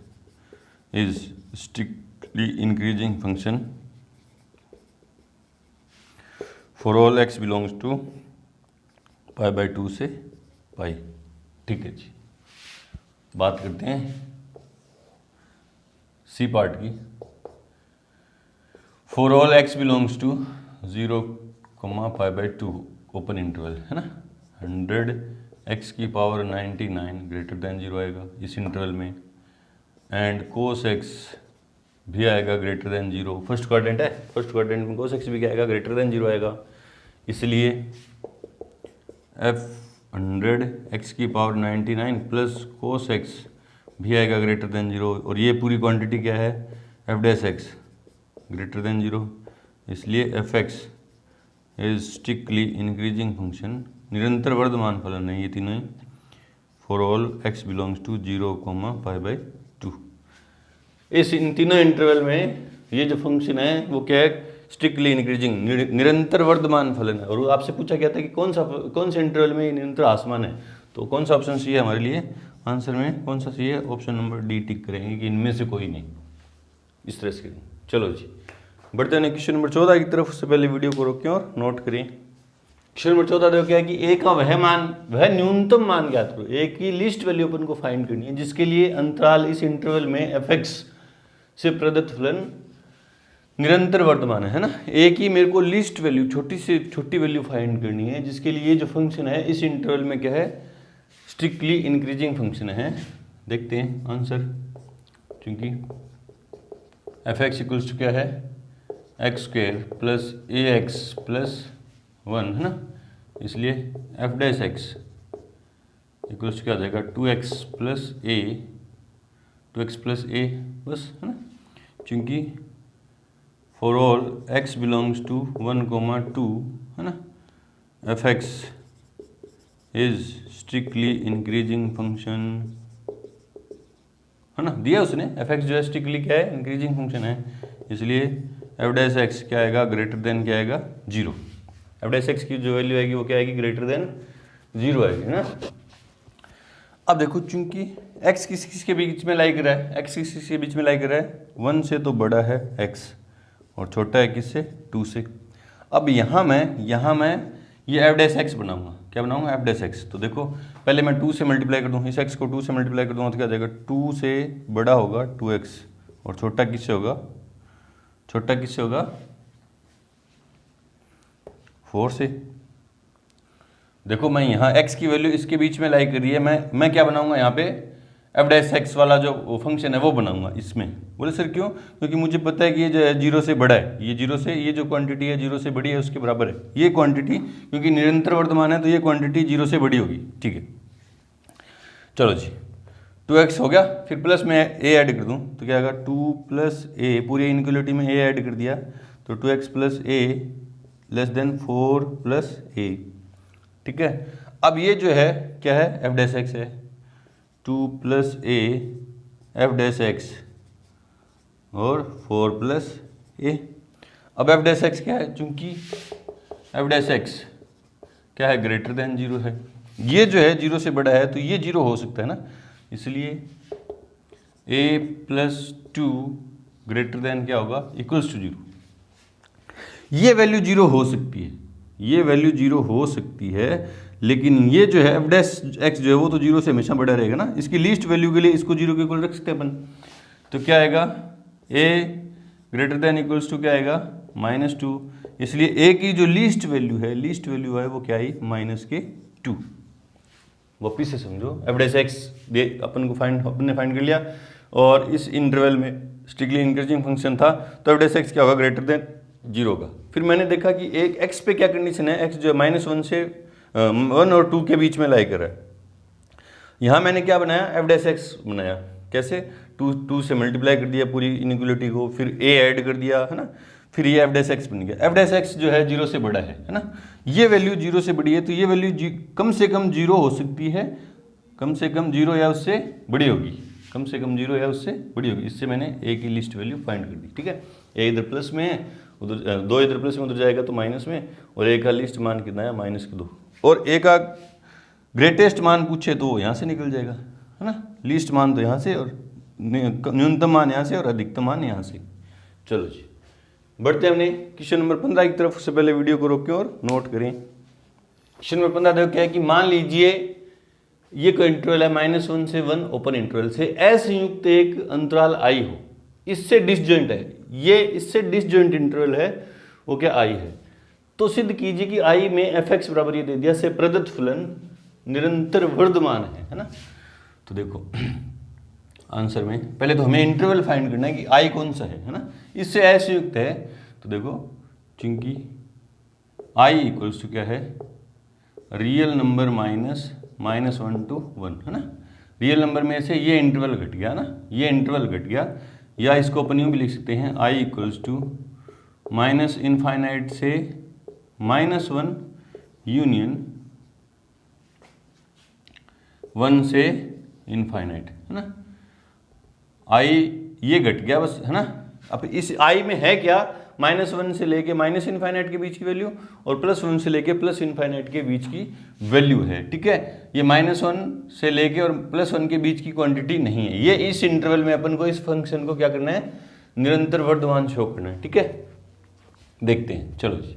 is strictly increasing function for all x belongs to pi by 2 से पाई। ठीक है जी, बात करते हैं सी पार्ट की। For all x belongs to 0, pi by 2 open interval, है ना। 100x की पावर 99 ग्रेटर देन 0 आएगा इस इंटरवल में। एंड कोस एक्स भी आएगा ग्रेटर देन 0। फर्स्ट क्वाड्रेंट है, फर्स्ट क्वाड्रेंट में कोस एक्स भी क्या आएगा ग्रेटर देन 0 आएगा। इसलिए एफ 100x की पावर 99 प्लस कोस एक्स भी आएगा ग्रेटर देन 0। और ये पूरी क्वांटिटी क्या है f dash x greater than 0। इसलिए f x is strictly increasing function, निरंतर वर्धमान फलन है ये तीनों ही, for all x belongs to 0, pi by 2। इन तीनों इंटरवल में ये जो फंक्शन है वो क्या है स्ट्रिक्टली इंक्रीजिंग, निरंतर वर्धमान फलन है। और आपसे पूछा गया था कि कौन से इंटरवल में निरंतर आसमान है, तो कौन सा ऑप्शन चाहिए हमारे लिए आंसर में, कौन सा चाहिए ऑप्शन नंबर डी टिक करेंगे कि इनमें से कोई नहीं, इस तरह से। चलो जी बढ़ते हैं क्वेश्चन नंबर 14 की तरफ। उससे पहले वीडियो को रोकें और नोट करें। क्वेश्चन नंबर 14 देखो क्या है कि ए का वह न्यूनतम मान ज्ञात करो। ए की लिस्ट वैल्यू अपन को फाइंड करनी है जिसके लिए अंतराल इस इंटरवल में एफ एक्स से प्रदत्त फलन निरंतर वर्तमान है ना। ए की मेरे को लिस्ट वैल्यू छोटी से छोटी वैल्यू फाइंड करनी है जिसके लिए जो फंक्शन है इस इंटरवल में क्या है स्ट्रिक्टली इंक्रीजिंग फंक्शन है। देखते हैं आंसर, क्योंकि एफ एक्स इक्वल्स टू क्या है एक्स स्क्वेयर प्लस ए एक्स प्लस 1, है ना। इसलिए एफ डैश एक्स इक्वल्स क्या हो जाएगा 2x प्लस ए बस, है ना। क्योंकि for all x belongs to 1, 2, है ना, f x is strictly increasing function, है ना। दिया उसने एफ एक्स जो है स्ट्रिक्टली क्या है इंक्रीजिंग फंक्शन है। इसलिए एफ डैश एक्स क्या आएगा ग्रेटर देन क्या आएगा 0। एफ डैश एक्स की जो वैल्यू आएगी वो क्या आएगी ग्रेटर देन 0 आएगी, है ना। अब देखो चूंकि x किस के बीच में लाई कर रहा है, x किस के बीच में लाई कर रहा है 1 से तो बड़ा है x और छोटा है किससे 2 से। अब यहाँ मैं ये एफ डैश एक्स बनाऊंगा, क्या बनाऊंगा एफ डैश एक्स। तो देखो पहले मैं 2 से मल्टीप्लाई कर दूँ, इस x को 2 से मल्टीप्लाई कर दूँगा तो क्या जाएगा 2 से बड़ा होगा 2x और छोटा किससे होगा 4 से। देखो मैं यहाँ x की वैल्यू इसके बीच में लाई करी है, मैं क्या बनाऊंगा यहाँ पे एफ डैश एक्स वाला जो फंक्शन है वो बनाऊंगा इसमें, बोले सर क्यों? क्योंकि मुझे पता है कि ये जो है 0 से बड़ा है, ये 0 से, ये जो क्वांटिटी है 0 से बड़ी है उसके बराबर है ये क्वांटिटी, क्योंकि निरंतर वर्धमान है तो ये क्वांटिटी 0 से बड़ी होगी। ठीक है, चलो जी 2x हो गया। फिर प्लस में a ऐड कर दूं तो क्या आएगा 2 + a, पूरी इनइक्वालिटी में a ऐड कर दिया तो 2x + a < 4 + a। ठीक है, अब ये जो है क्या है, f' है, 2 + a f' और 4 + a। अब f' क्या है, चूंकि f' क्या है ग्रेटर देन 0 है, ये जो है 0 से बड़ा है तो ये 0 हो सकता है ना, इसलिए a + 2 ग्रेटर देन क्या होगा, = 0। ये वैल्यू 0 हो सकती है, ये वैल्यू 0 हो सकती है, लेकिन ये जो है f' जो है वो तो 0 से हमेशा बड़ा रहेगा ना, इसकी लीस्ट वैल्यू के लिए इसको 0 के इक्वल रख सकते हैं अपन। तो क्या आएगा, a ग्रेटर देन = क्या आएगा, -2, इसलिए a की जो लीस्ट वैल्यू है वो क्या आई, -2। वापिस से समझो, f' अपन ने फाइंड कर लिया और इस इंटरवल में स्ट्रिक्टली इंक्रीजिंग फंक्शन था तो f' क्या होगा, ग्रेटर देन 0 का। फिर मैंने देखा कि एक x पे क्या कंडीशन है, x जो -1 से 1 और 2 के बीच में लाई कर रहा है। यहाँ मैंने क्या बनाया, f' बनाया, कैसे, 2 से मल्टीप्लाई कर दिया पूरी इनइक्वालिटी को, फिर a ऐड कर दिया है ना, फिर ये f' बन गया। f' जो है 0 से बड़ा है ना, ये वैल्यू 0 से बड़ी है तो ये वैल्यू कम से कम 0 हो सकती है, कम से कम 0 या उससे बड़ी होगी, कम से कम 0 या उससे बड़ी होगी। इससे मैंने a की लिस्ट वैल्यू फाइंड कर दी। ठीक है, a इधर प्लस में है, उधर 2 इधर प्लस में, उधर जाएगा तो माइनस में, और a का लिस्ट मान कितना है, -2, और a का ग्रेटेस्ट मान पूछे तो यहाँ से निकल जाएगा है ना, लीस्ट मान तो यहाँ से और न्यूनतम मान यहाँ से और अधिकतम मान यहाँ से। चलो जी बढ़ते हैं हमने क्वेश्चन नंबर 15 की तरफ। उससे पहले वीडियो को रोकें और नोट करें। क्वेश्चन नंबर 15 देखो क्या है कि मान लीजिए ये कोई इंटरवल है -1 से 1 ओपन इंटरवल से असंयुक्त एक अंतराल i हो, इससे डिसजॉइंट है, ये इससे डिसजॉइंट इंटरवल है, वो क्या i है। तो सिद्ध कीजिए कि i में f(x) बराबर ये दे दिया से प्रदत्त फलन निरंतर वर्धमान है ना। तो देखो आंसर में पहले तो हमें इंटरवल फाइंड करना है कि i कौन सा है ना, इससे असंयुक्त है। तो देखो चूंकि i = क्या है, रियल नंबर -1 to 1 है ना, रियल नंबर में से ये इंटरवल घट गया ना, ये इंटरवल घट गया, या इसको अपन यूँ भी लिख सकते हैं i = -∞ से -1 यूनियन 1 से इनफाइनाइट है ना। i ये घट गया बस है ना। अब इस i में है क्या, -1 से लेके -∞ के बीच की वैल्यू और +1 से लेके +∞ के बीच की वैल्यू है। ठीक है, ये -1 से लेके और +1 के बीच की क्वांटिटी नहीं है, ये इस इंटरवल में अपन को इस फंक्शन को क्या करना है, निरंतर वर्धमान शो करना है। ठीक है, देखते हैं चलो जी।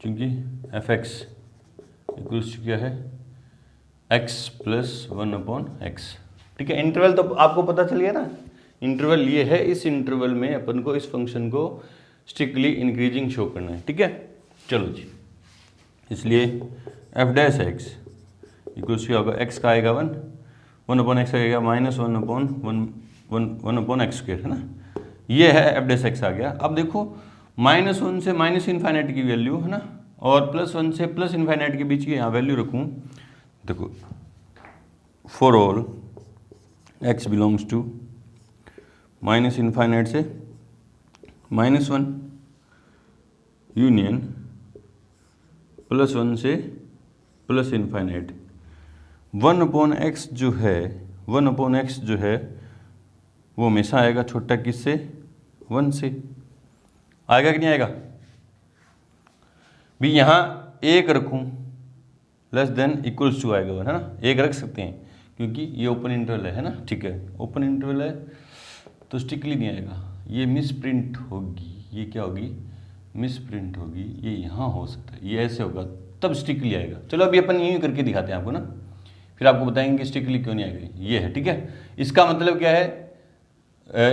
क्योंकि f(x) = क्या है, x + 1/x। ठीक है, इंटरवल तो आपको पता चल गया ना, इंटरवल ये है, इस इंटरवल में अपन को इस फंक्शन को स्ट्रिक्टली इंक्रीजिंग शो करना है। ठीक है, चलो जी, इसलिए f'(x) = क्या होगा, x का आएगा 1/x आएगा -1/(x² है ना, ये है f'(x) आ गया। अब देखो -1 से -∞ की वैल्यू है ना, और +1 से +∞ के बीच की यहाँ वैल्यू रखूँ। देखो for all x belongs to -∞ से -1 यूनियन +1 से +∞, 1/x जो है, 1/x जो है वो हमेशा आएगा छोटा किससे, 1 से। आएगा कि नहीं आएगा भी, यहाँ 1 रखूँ < आएगा है ना, 1 रख सकते हैं क्योंकि ये ओपन इंटरवल है ना। ठीक है, ओपन इंटरवल है तो स्ट्रिक्टली नहीं आएगा, ये मिस प्रिंट होगी, ये क्या होगी, मिस प्रिंट होगी, ये यहाँ हो सकता है, ये ऐसे होगा तब स्ट्रिक्टली आएगा। चलो अभी अपन यूँ करके दिखाते हैं आपको ना, फिर आपको बताएंगे कि स्ट्रिक्टली क्यों नहीं आएगा। ये है, ठीक है, इसका मतलब क्या है,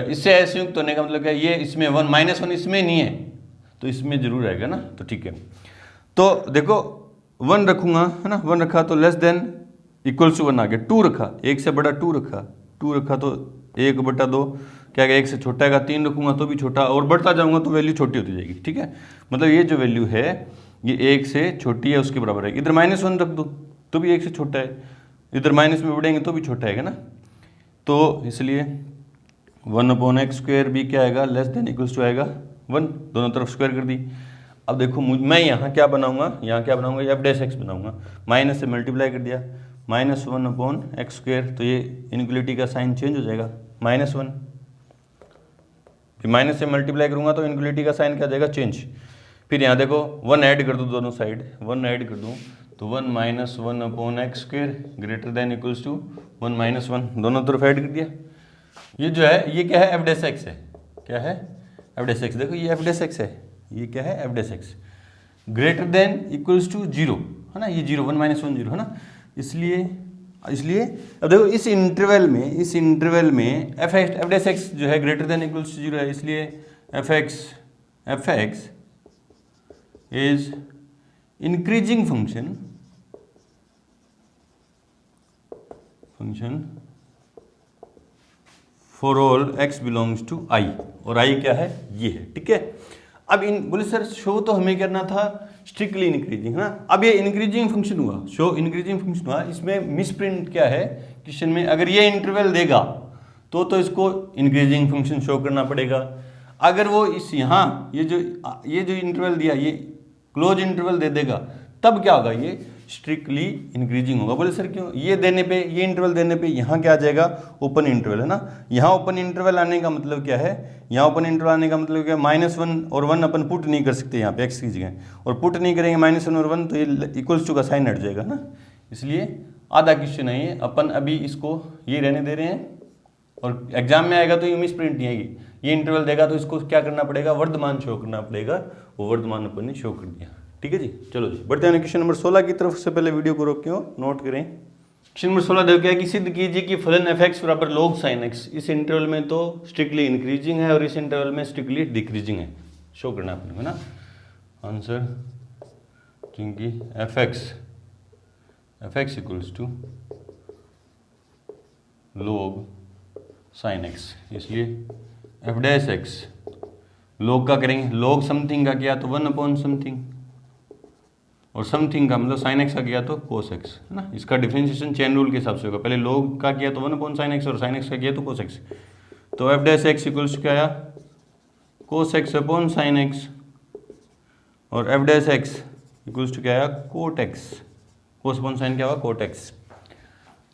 इससे असंयुक्त होने का मतलब क्या है, ये इसमें -1 इसमें नहीं है तो इसमें जरूर आएगा ना। तो ठीक है, तो देखो 1 रखूँगा है ना, 1 रखा तो < 1 आ गया, 2 रखा, 1 से बड़ा 2 रखा 2 रखा तो 1/2, क्या आएगा 1 से छोटा आएगा, 3 रखूँगा तो भी छोटा, और बढ़ता जाऊँगा तो वैल्यू छोटी होती जाएगी। ठीक है, मतलब ये जो वैल्यू है ये 1 से छोटी है उसके बराबर है। इधर -1 रख दो तो भी 1 से छोटा है, इधर माइनस में बढ़ेंगे तो भी छोटा है ना, तो इसलिए 1/x² भी क्या आएगा लेस देन इक्वल्स टू आएगा 1, दोनों तरफ स्क्वायर कर दी। अब देखो मैं यहाँ क्या बनाऊंगा, यहाँ क्या बनाऊंगा, f' बनाऊंगा, माइनस से मल्टीप्लाई कर दिया, -1/x², तो ये इनइक्वलिटी का साइन चेंज हो जाएगा -1, फिर माइनस से मल्टीप्लाई करूंगा तो इनइक्वलिटी का साइन क्या हो जाएगा चेंज। फिर यहाँ देखो 1 ऐड कर दूँ, दोनों साइड 1 ऐड कर दूँ तो 1 - 1/x² greater than equals to 1 - 1, दोनों तरफ ऐड कर दिया। ये जो है ये क्या है f' है, क्या है f', देखो ये f' है, ये क्या है f' greater than equals to 0 है ना, ये 0 1 - 1 0 है ना, इसलिए अब देखो इस इंटरवल में f' जो है ग्रेटर देन इक्वल्स टू 0 है, इसलिए f(x) is increasing function for all x belongs to i, और i क्या है ये है। ठीक है, अब बोले सर शो तो हमें करना था स्ट्रिक्टली इंक्रीजिंग है ना, अब ये इंक्रीजिंग फंक्शन हुआ, शो इंक्रीजिंग फंक्शन हुआ, इसमें मिसप्रिंट क्या है क्वेश्चन में, अगर ये इंटरवल देगा तो इसको इंक्रीजिंग फंक्शन शो करना पड़ेगा, अगर वो इस यहाँ ये जो इंटरवल दिया ये क्लोज इंटरवल दे देगा तब क्या होगा, ये स्ट्रिक्टली इंक्रीजिंग होगा। बोले सर क्यों, ये देने पे, ये इंटरवल देने पे यहाँ क्या आ जाएगा ओपन इंटरवल है ना, यहाँ ओपन इंटरवल आने का मतलब क्या है, यहाँ ओपन इंटरवल आने का मतलब क्या है, -1 और 1 अपन पुट नहीं कर सकते यहाँ पे x की जगह, और पुट नहीं करेंगे -1 और 1 तो ये इक्वल्स टू का साइन हट जाएगा ना, इसलिए आधा क्वेश्चन है ये, अपन अभी इसको ये रहने दे रहे हैं, और एग्जाम में आएगा तो ये मिस प्रिंट नहीं आएगी, ये इंटरवल देगा तो इसको क्या करना पड़ेगा, वर्धमान शो करना पड़ेगा, वो वर्धमान अपन ने शो कर दिया। ठीक है जी, चलो जी बढ़ते हैं क्वेश्चन नंबर 16 की तरफ। से पहले वीडियो को रोक के नोट करें। क्वेश्चन नंबर 16 देखो क्या है कि सिद्ध कीजिए कि फलन f(x) बराबर log sin x इस इंटरवल में तो स्ट्रिक्टली इंक्रीजिंग है और इस इंटरवल में स्ट्रिक्टली डिक्रीजिंग है, शो करना है ना आंसर, क्योंकि f(x) equals to log sin x, इसलिए f'(x) log का करेंगे, log समथिंग का किया तो 1/समथिंग, और समथिंग का मतलब sin x का किया तो cos x है ना, इसका डिफरेंशिएशन चेन रूल के हिसाब से होगा, पहले log का किया तो 1/sin x और sin x का किया तो cos x, तो f'(x) इक्वल्स क्या आया cos x/sin x, और f'(x) इक्वल्स टू क्या आया cot x, cos/sin क्या हुआ cot x,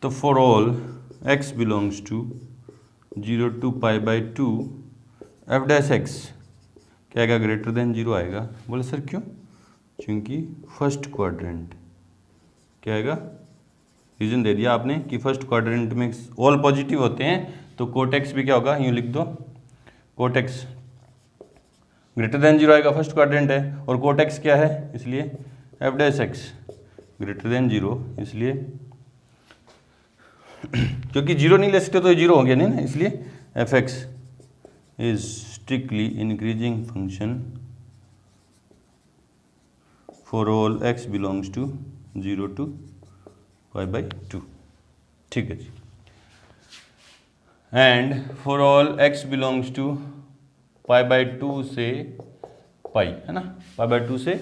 तो for all x belongs to 0 to π/2 f'(x) क्या आएगा ग्रेटर देन 0 आएगा। बोले सर क्यों, क्योंकि फर्स्ट क्वाड्रेंट क्या आएगा, रीजन दे दिया आपने कि फर्स्ट क्वाड्रेंट में ऑल पॉजिटिव होते हैं, तो कोट एक्स भी क्या होगा, यूँ लिख दो कोट एक्स ग्रेटर देन 0 आएगा, फर्स्ट क्वाड्रेंट है, और कोट एक्स क्या है, इसलिए f'(x) ग्रेटर देन 0, इसलिए क्योंकि 0 नहीं ले सकते तो 0 हो गया नहीं ना, इसलिए f(x) is strictly increasing function for all x belongs to 0 to π/2। ठीक है जी, and for all x belongs to π/2 से पाई है ना, π/2 से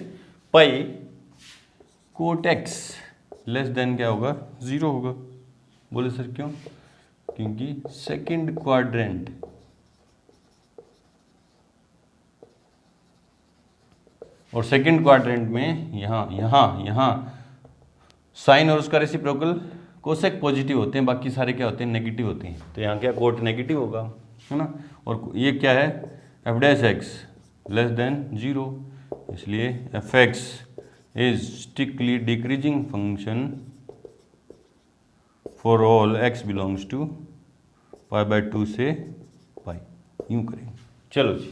pi, cot x less than क्या होगा 0 होगा। बोले सर क्यों, क्योंकि सेकंड क्वाड्रेंट और सेकंड क्वाड्रेंट में यहाँ साइन और उसका रेसिप्रोकल कोसेक पॉजिटिव होते हैं, बाकी सारे क्या होते हैं नेगेटिव होते हैं, तो यहाँ क्या कोट नेगेटिव होगा है ना, और ये क्या है f'(x) लेस देन 0, इसलिए f(x) is strictly decreasing function for all x belongs to π/2 से पाई, यूँ करेंगे। चलो जी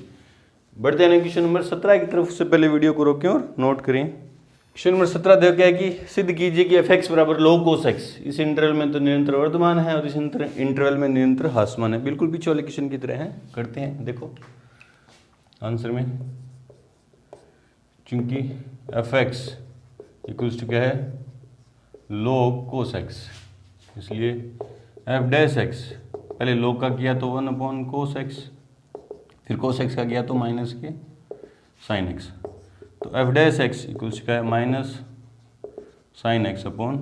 बढ़ते हैं क्वेश्चन नंबर 17 की तरफ। से पहले वीडियो को रोकें और नोट करें। क्वेश्चन नंबर 17 देखो क्या है कि सिद्ध कीजिए कि f(x) बराबर log cos x इस इंटरवल में तो निरंतर वर्धमान है और इस इंटरवल में निरंतर ह्रासमान है, बिल्कुल पीछे वाले क्वेश्चन की तरह है। करते हैं, देखो आंसर में, चूंकि f(x) इक्वल्स टू क्या है log cos x, इसलिए f'(x) पहले log का किया तो 1/cos x, फिर cos x का किया तो माइनस के sin x, तो f डैश x इक्वल्स क्या है minus sin x upon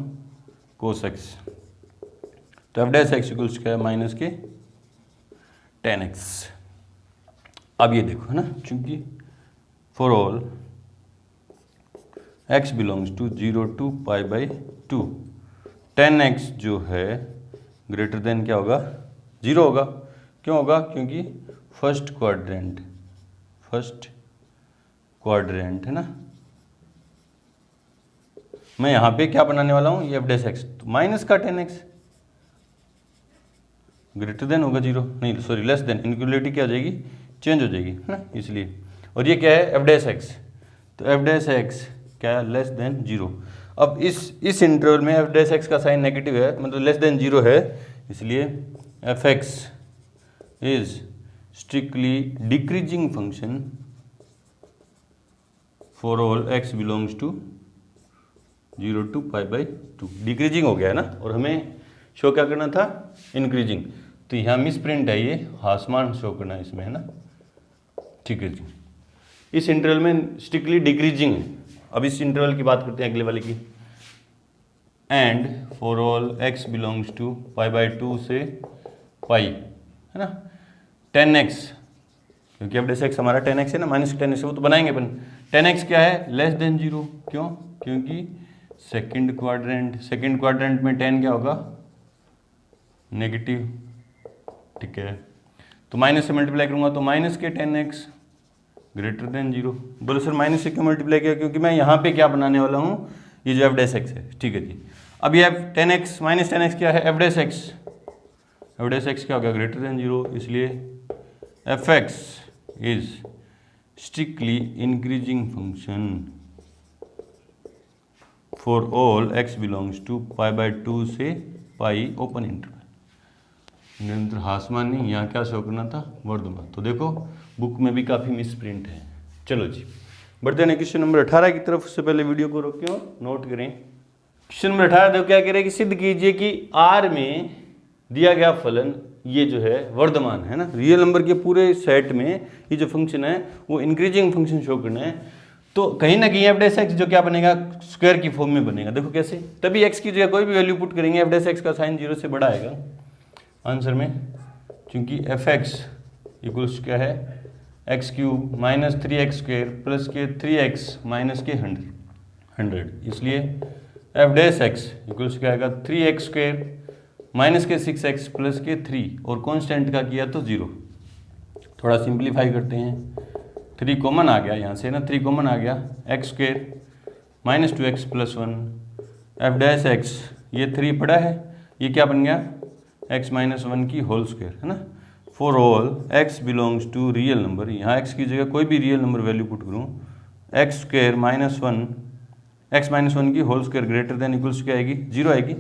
cos x, तो f डैश x इक्वल्स क्या है माइनस के tan x। अब ये देखो है ना, चूंकि for all x belongs to 0 to π/2, tan x जो है ग्रेटर देन क्या होगा 0 होगा। क्यों होगा? क्योंकि फर्स्ट क्वाड्रेंट है ना, मैं यहाँ पे क्या बनाने वाला हूँ ये f डैश x, तो माइनस का tan x ग्रेटर देन होगा 0, नहीं सॉरी लेस देन, इनक्वलिटी क्या हो जाएगी चेंज हो जाएगी है ना, इसलिए। और ये क्या है f डैश x, तो f डैश x क्या है लेस देन 0। अब इस इंटरवल में f डैश x का साइन नेगेटिव है, मतलब लेस देन 0 है, इसलिए f(x) is strictly decreasing function for all x belongs to 0 to π/2। Decreasing हो गया है ना, और हमें शो क्या करना था इंक्रीजिंग, तो यहाँ मिस प्रिंट है, ये हासमान शो करना है इसमें है ना, ठीक है जी। इस इंटरवल में स्ट्रिक्टली डिक्रीजिंग है। अब इस इंटरवल की बात करते हैं अगले वाले की, and for all x belongs to π/2 से पाई है ना, tan x, क्योंकि अब जैसे x हमारा tan x है ना, माइनस tan x, वो तो बनाएंगे अपन। tan x क्या है लेस देन 0, क्यों? क्योंकि सेकंड क्वाड्रेंट में tan क्या होगा नेगेटिव, ठीक है, तो माइनस से मल्टीप्लाई करूंगा तो माइनस के tan x ग्रेटर देन 0। बोलो सर माइनस से क्यों मल्टीप्लाई किया? क्योंकि मैं यहाँ पे क्या बनाने वाला हूँ, ये जो f डैश x है, ठीक है जी। अब ये tan x minus tan x क्या है f डैश x क्या हो गया ग्रेटर देन 0, इसलिए f(x) is strictly increasing function for all x belongs to π/2 से पाई ओपन इंटरवल। निरंतर हासमान नहीं, यहाँ क्या शो करना था वर्धमान, तो देखो बुक में भी काफ़ी मिस प्रिंट है। चलो जी बढ़ते हैं क्वेश्चन नंबर 18 की तरफ। उससे पहले वीडियो को रोकें और नोट करें। क्वेश्चन नंबर 18 देखो क्या कह रहे हैं कि सिद्ध कीजिए कि R में दिया गया फलन ये जो है वर्धमान है ना, रियल नंबर के पूरे सेट में ये जो फंक्शन है वो इंक्रीजिंग फंक्शन शो करना है, तो कहीं ना कहीं f डैश x जो क्या बनेगा स्क्वायर की फॉर्म में बनेगा। देखो कैसे, तभी x की जगह कोई भी वैल्यू पुट करेंगे f डैश x का साइन 0 से बड़ा आएगा आंसर में, क्योंकि f(x) इक्वल्स क्या है x³ माइनस 3x² प्लस के 3x माइनस के 100, इसलिए f डैश x इक्वल्स क्या आएगा 3x² माइनस के 6x प्लस के 3, और कॉन्स्टेंट का किया तो 0। थोड़ा सिंप्लीफाई करते हैं, 3 कॉमन आ गया यहाँ से ना, 3 कॉमन आ गया, x² minus 2x plus 1 f dash x, ये 3 पड़ा है, ये क्या बन गया x माइनस 1 की होल स्क्वायर है ना, for all x belongs to real number, यहाँ x की जगह कोई भी रियल नंबर वैल्यू पुट करूँ, x² माइनस 1 x माइनस 1 की whole square greater than equals क्या आएगी 0 आएगी।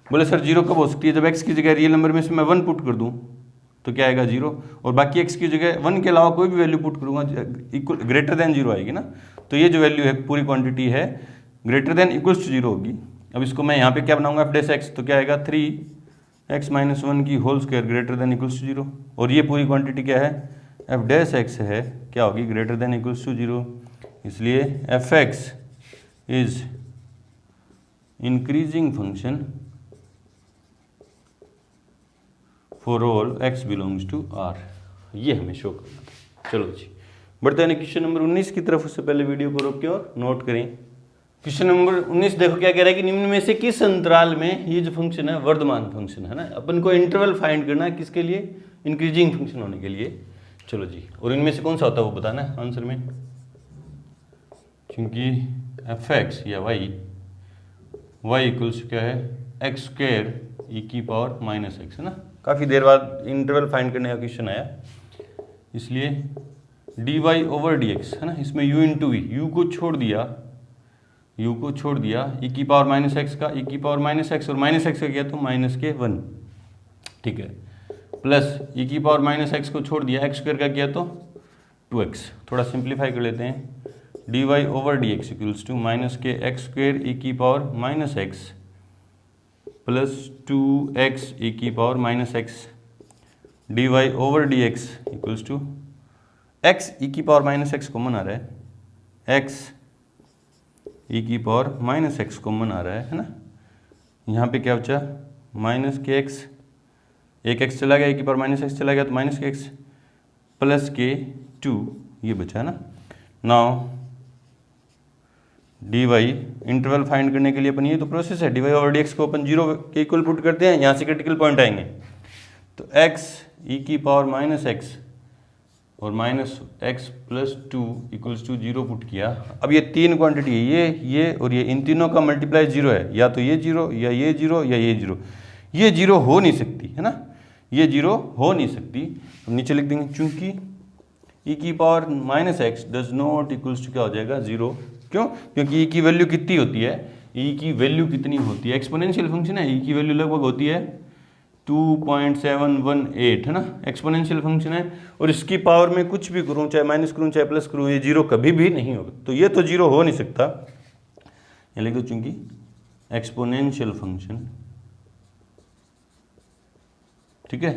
बोले सर 0 कब हो सकती है? जब x की जगह रियल नंबर में से मैं 1 पुट कर दूँ तो क्या आएगा 0, और बाकी x की जगह 1 के अलावा कोई भी वैल्यू पुट करूँगा इक्वल ग्रेटर देन 0 आएगी ना, तो ये जो वैल्यू है पूरी क्वांटिटी है ग्रेटर देन इक्वल्स टू 0 होगी। अब इसको मैं यहाँ पे क्या बनाऊंगा f डैश x, तो क्या आएगा 3x माइनस 1 की whole square greater than equals to 0, और ये पूरी क्वांटिटी क्या है f डैश x है, क्या होगी ग्रेटर देन इक्वल्स टू 0, इसलिए f(x) is increasing function for all x belongs to R, ये हमें शो करना था। चलो जी बढ़ते हैं क्वेश्चन नंबर 19 की तरफ। उससे पहले वीडियो को रोकें और नोट करें। क्वेश्चन नंबर 19 देखो क्या कह रहा है कि निम्न में से किस अंतराल में ये जो फंक्शन है वर्धमान फंक्शन है ना, अपन को इंटरवल फाइंड करना है किसके लिए, इंक्रीजिंग फंक्शन होने के लिए। चलो जी, और इनमें से कौन सा होता है वो बताना है आंसर में, क्योंकि f(x) या y इक्वल्स क्या है x² e की पावर माइनस x है ना, काफ़ी देर बाद इंटरवल फाइंड करने का क्वेश्चन आया, इसलिए dy ओवर dx है ना, इसमें u इंटू वी, u को छोड़ दिया e की पावर माइनस x का, e की पावर माइनस x, और माइनस x का किया तो माइनस के 1, ठीक है, प्लस e की पावर माइनस x को छोड़ दिया, x² का किया तो 2x। थोड़ा सिंप्लीफाई कर लेते हैं, dy over dx equals to minus के x² e की power minus x plus 2x e की power minus x, D Y over D X equals to X ई की पावर माइनस एक्स कॉमन आ रहा है, एक्स ई की पावर माइनस एक्स कॉमन आ रहा है ना। यहाँ पे क्या बचा, माइनस के एक्स, एक एक्स चला गया, ई की पावर माइनस एक्स चला गया तो माइनस के एक्स प्लस के 2 ये बचा है ना। Now d y interval find करने के लिए अपन ये तो प्रोसेस है, d Y over D x को अपन 0 के इक्वल पुट करते हैं, यहाँ से क्रिटिकल पॉइंट आएंगे तो एक्स ई की पावर माइनस एक्स और minus x plus 2 equals to 0 put किया। अब ये तीन क्वांटिटी है, ये और ये, इन तीनों का मल्टीप्लाई 0 है, या तो ये 0 या ये 0 या ये 0, ये 0 हो नहीं सकती है ना, ये 0 हो नहीं सकती। हम नीचे लिख देंगे चूंकि ई की power minus x does not equals to क्या हो जाएगा 0। क्यों? क्योंकि ई की वैल्यू कितनी होती है, ई की वैल्यू कितनी होती है, एक्सपोनेंशियल फंक्शन है, ई की वैल्यू लगभग होती है 2.718 है ना, एक्सपोनेंशियल फंक्शन है। और इसकी पावर में कुछ भी करूँ, चाहे माइनस करूँ चाहे प्लस करूँ, ये 0 कभी भी नहीं होगा, तो ये तो 0 हो नहीं सकता। ये लिख दो चूंकि एक्सपोनेंशियल फंक्शन, ठीक है,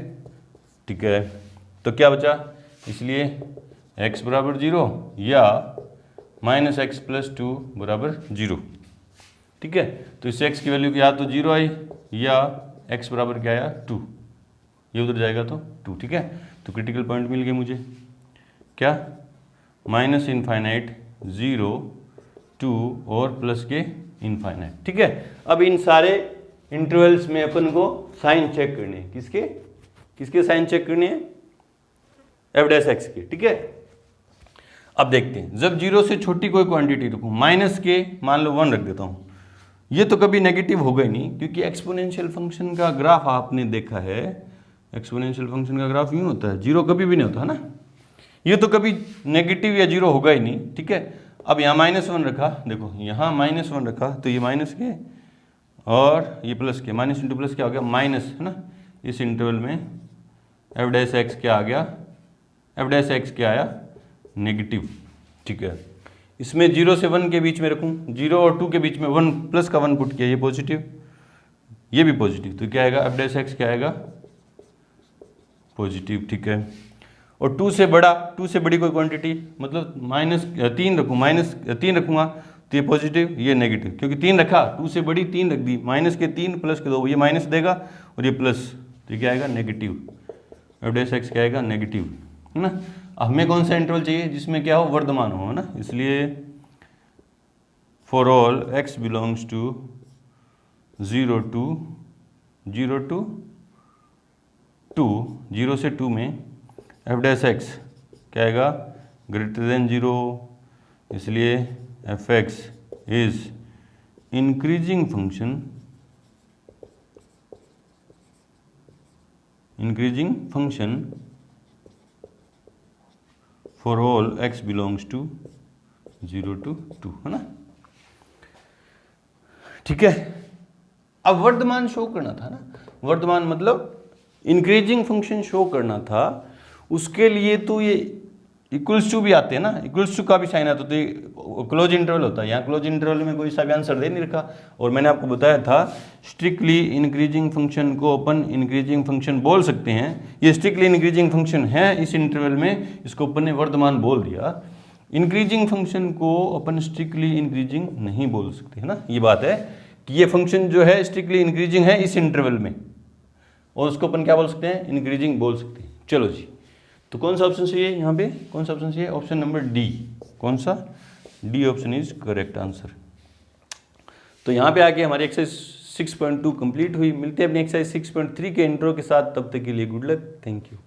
ठीक है। तो क्या बचा, इसलिए x बराबर 0 या माइनस एक्स प्लस 2 बराबर 0, ठीक है। तो इस x की वैल्यू या तो 0 आई या x बराबर क्या आया 2, ये उधर जाएगा तो 2, ठीक है। तो क्रिटिकल पॉइंट मिल गए मुझे, क्या, माइनस इनफाइनाइट 0 2 और प्लस के इनफाइनाइट, ठीक है। अब इन सारे इंटरवल्स में अपन को साइन चेक करने हैं, किसके किसके साइन चेक करने हैं, एफ डैश एक्स के, ठीक है। अब देखते हैं, जब 0 से छोटी कोई क्वांटिटी रखूं, माइनस के मान लो 1 रख देता हूं, ये तो कभी नेगेटिव होगा ही नहीं, क्योंकि एक्सपोनेंशियल फंक्शन का ग्राफ आपने देखा है, एक्सपोनेंशियल फंक्शन का ग्राफ यूं होता है, 0 कभी भी नहीं होता है ना, ये तो कभी नेगेटिव या 0 होगा ही नहीं, ठीक है। अब यहाँ -1 रखा, देखो यहाँ -1 रखा तो ये माइनस के और ये प्लस के, माइनस इंटू प्लस क्या हो गया माइनस, है ना। इस इंटरवल में एफ डैश एक्स क्या आ गया, एफ डैश एक्स क्या आया नेगेटिव, ठीक है। इसमें 0 से 1 के बीच में रखूं, 0 और 2 के बीच में 1 प्लस का 1 पुट किया, ये पॉजिटिव ये भी पॉजिटिव, तो क्या आएगा एफ डैश एक्स क्या आएगा पॉजिटिव, ठीक है। और 2 से बड़ा, 2 से बड़ी कोई क्वांटिटी, मतलब -3 रखूँ, -3 रखूँगा तो ये पॉजिटिव ये नेगेटिव, क्योंकि 3 रखा, 2 से बड़ी 3 रख दी, माइनस के 3 प्लस के 2, ये माइनस देगा और ये प्लस, तो क्या आएगा नेगेटिव, एफ डैश एक्स क्या आएगा नेगेटिव, है ना। हमें कौन सा इंटरवल चाहिए जिसमें क्या हो वर्धमान हो, है ना, इसलिए for all x belongs to 0 to 2, 0 से 2 में एफ डैश एक्स क्या आएगा ग्रेटर देन 0, इसलिए f x is increasing function for all x belongs to 0 to 2, है ना, ठीक है। अब वर्धमान शो करना था ना, वर्धमान मतलब इंक्रीजिंग फंक्शन शो करना था, उसके लिए तो ये इक्वल्स टू भी आते हैं ना, इक्वल्स टू का भी साइन आता है, तो ये क्लोज इंटरवल होता है, यहाँ क्लोज इंटरवल में कोई सा भी आंसर दे नहीं रखा। और मैंने आपको बताया था स्ट्रिक्टली इंक्रीजिंग फंक्शन को अपन इंक्रीजिंग फंक्शन बोल सकते हैं, ये स्ट्रिक्टली इंक्रीजिंग फंक्शन है इस इंटरवल में, इसको अपन ने वर्धमान बोल दिया। इंक्रीजिंग फंक्शन को अपन स्ट्रिक्टली इंक्रीजिंग नहीं बोल सकते, है ना, ये बात है कि ये फंक्शन जो है स्ट्रिक्टली इंक्रीजिंग है इस इंटरवल में, और उसको अपन क्या बोल सकते हैं इंक्रीजिंग बोल सकते हैं। चलो जी, तो कौन सा ऑप्शन चाहिए यहाँ पे, कौन सा ऑप्शन चाहिए, ऑप्शन नंबर डी, कौन सा, D option is correct answer. तो यहाँ पे आके हमारी एक्सरसाइज 6.2 कंप्लीट हुई। मिलते हैं अपनी एक्सरसाइज 6.3 के इंट्रो के साथ, तब तक के लिए गुड लक, थैंक यू।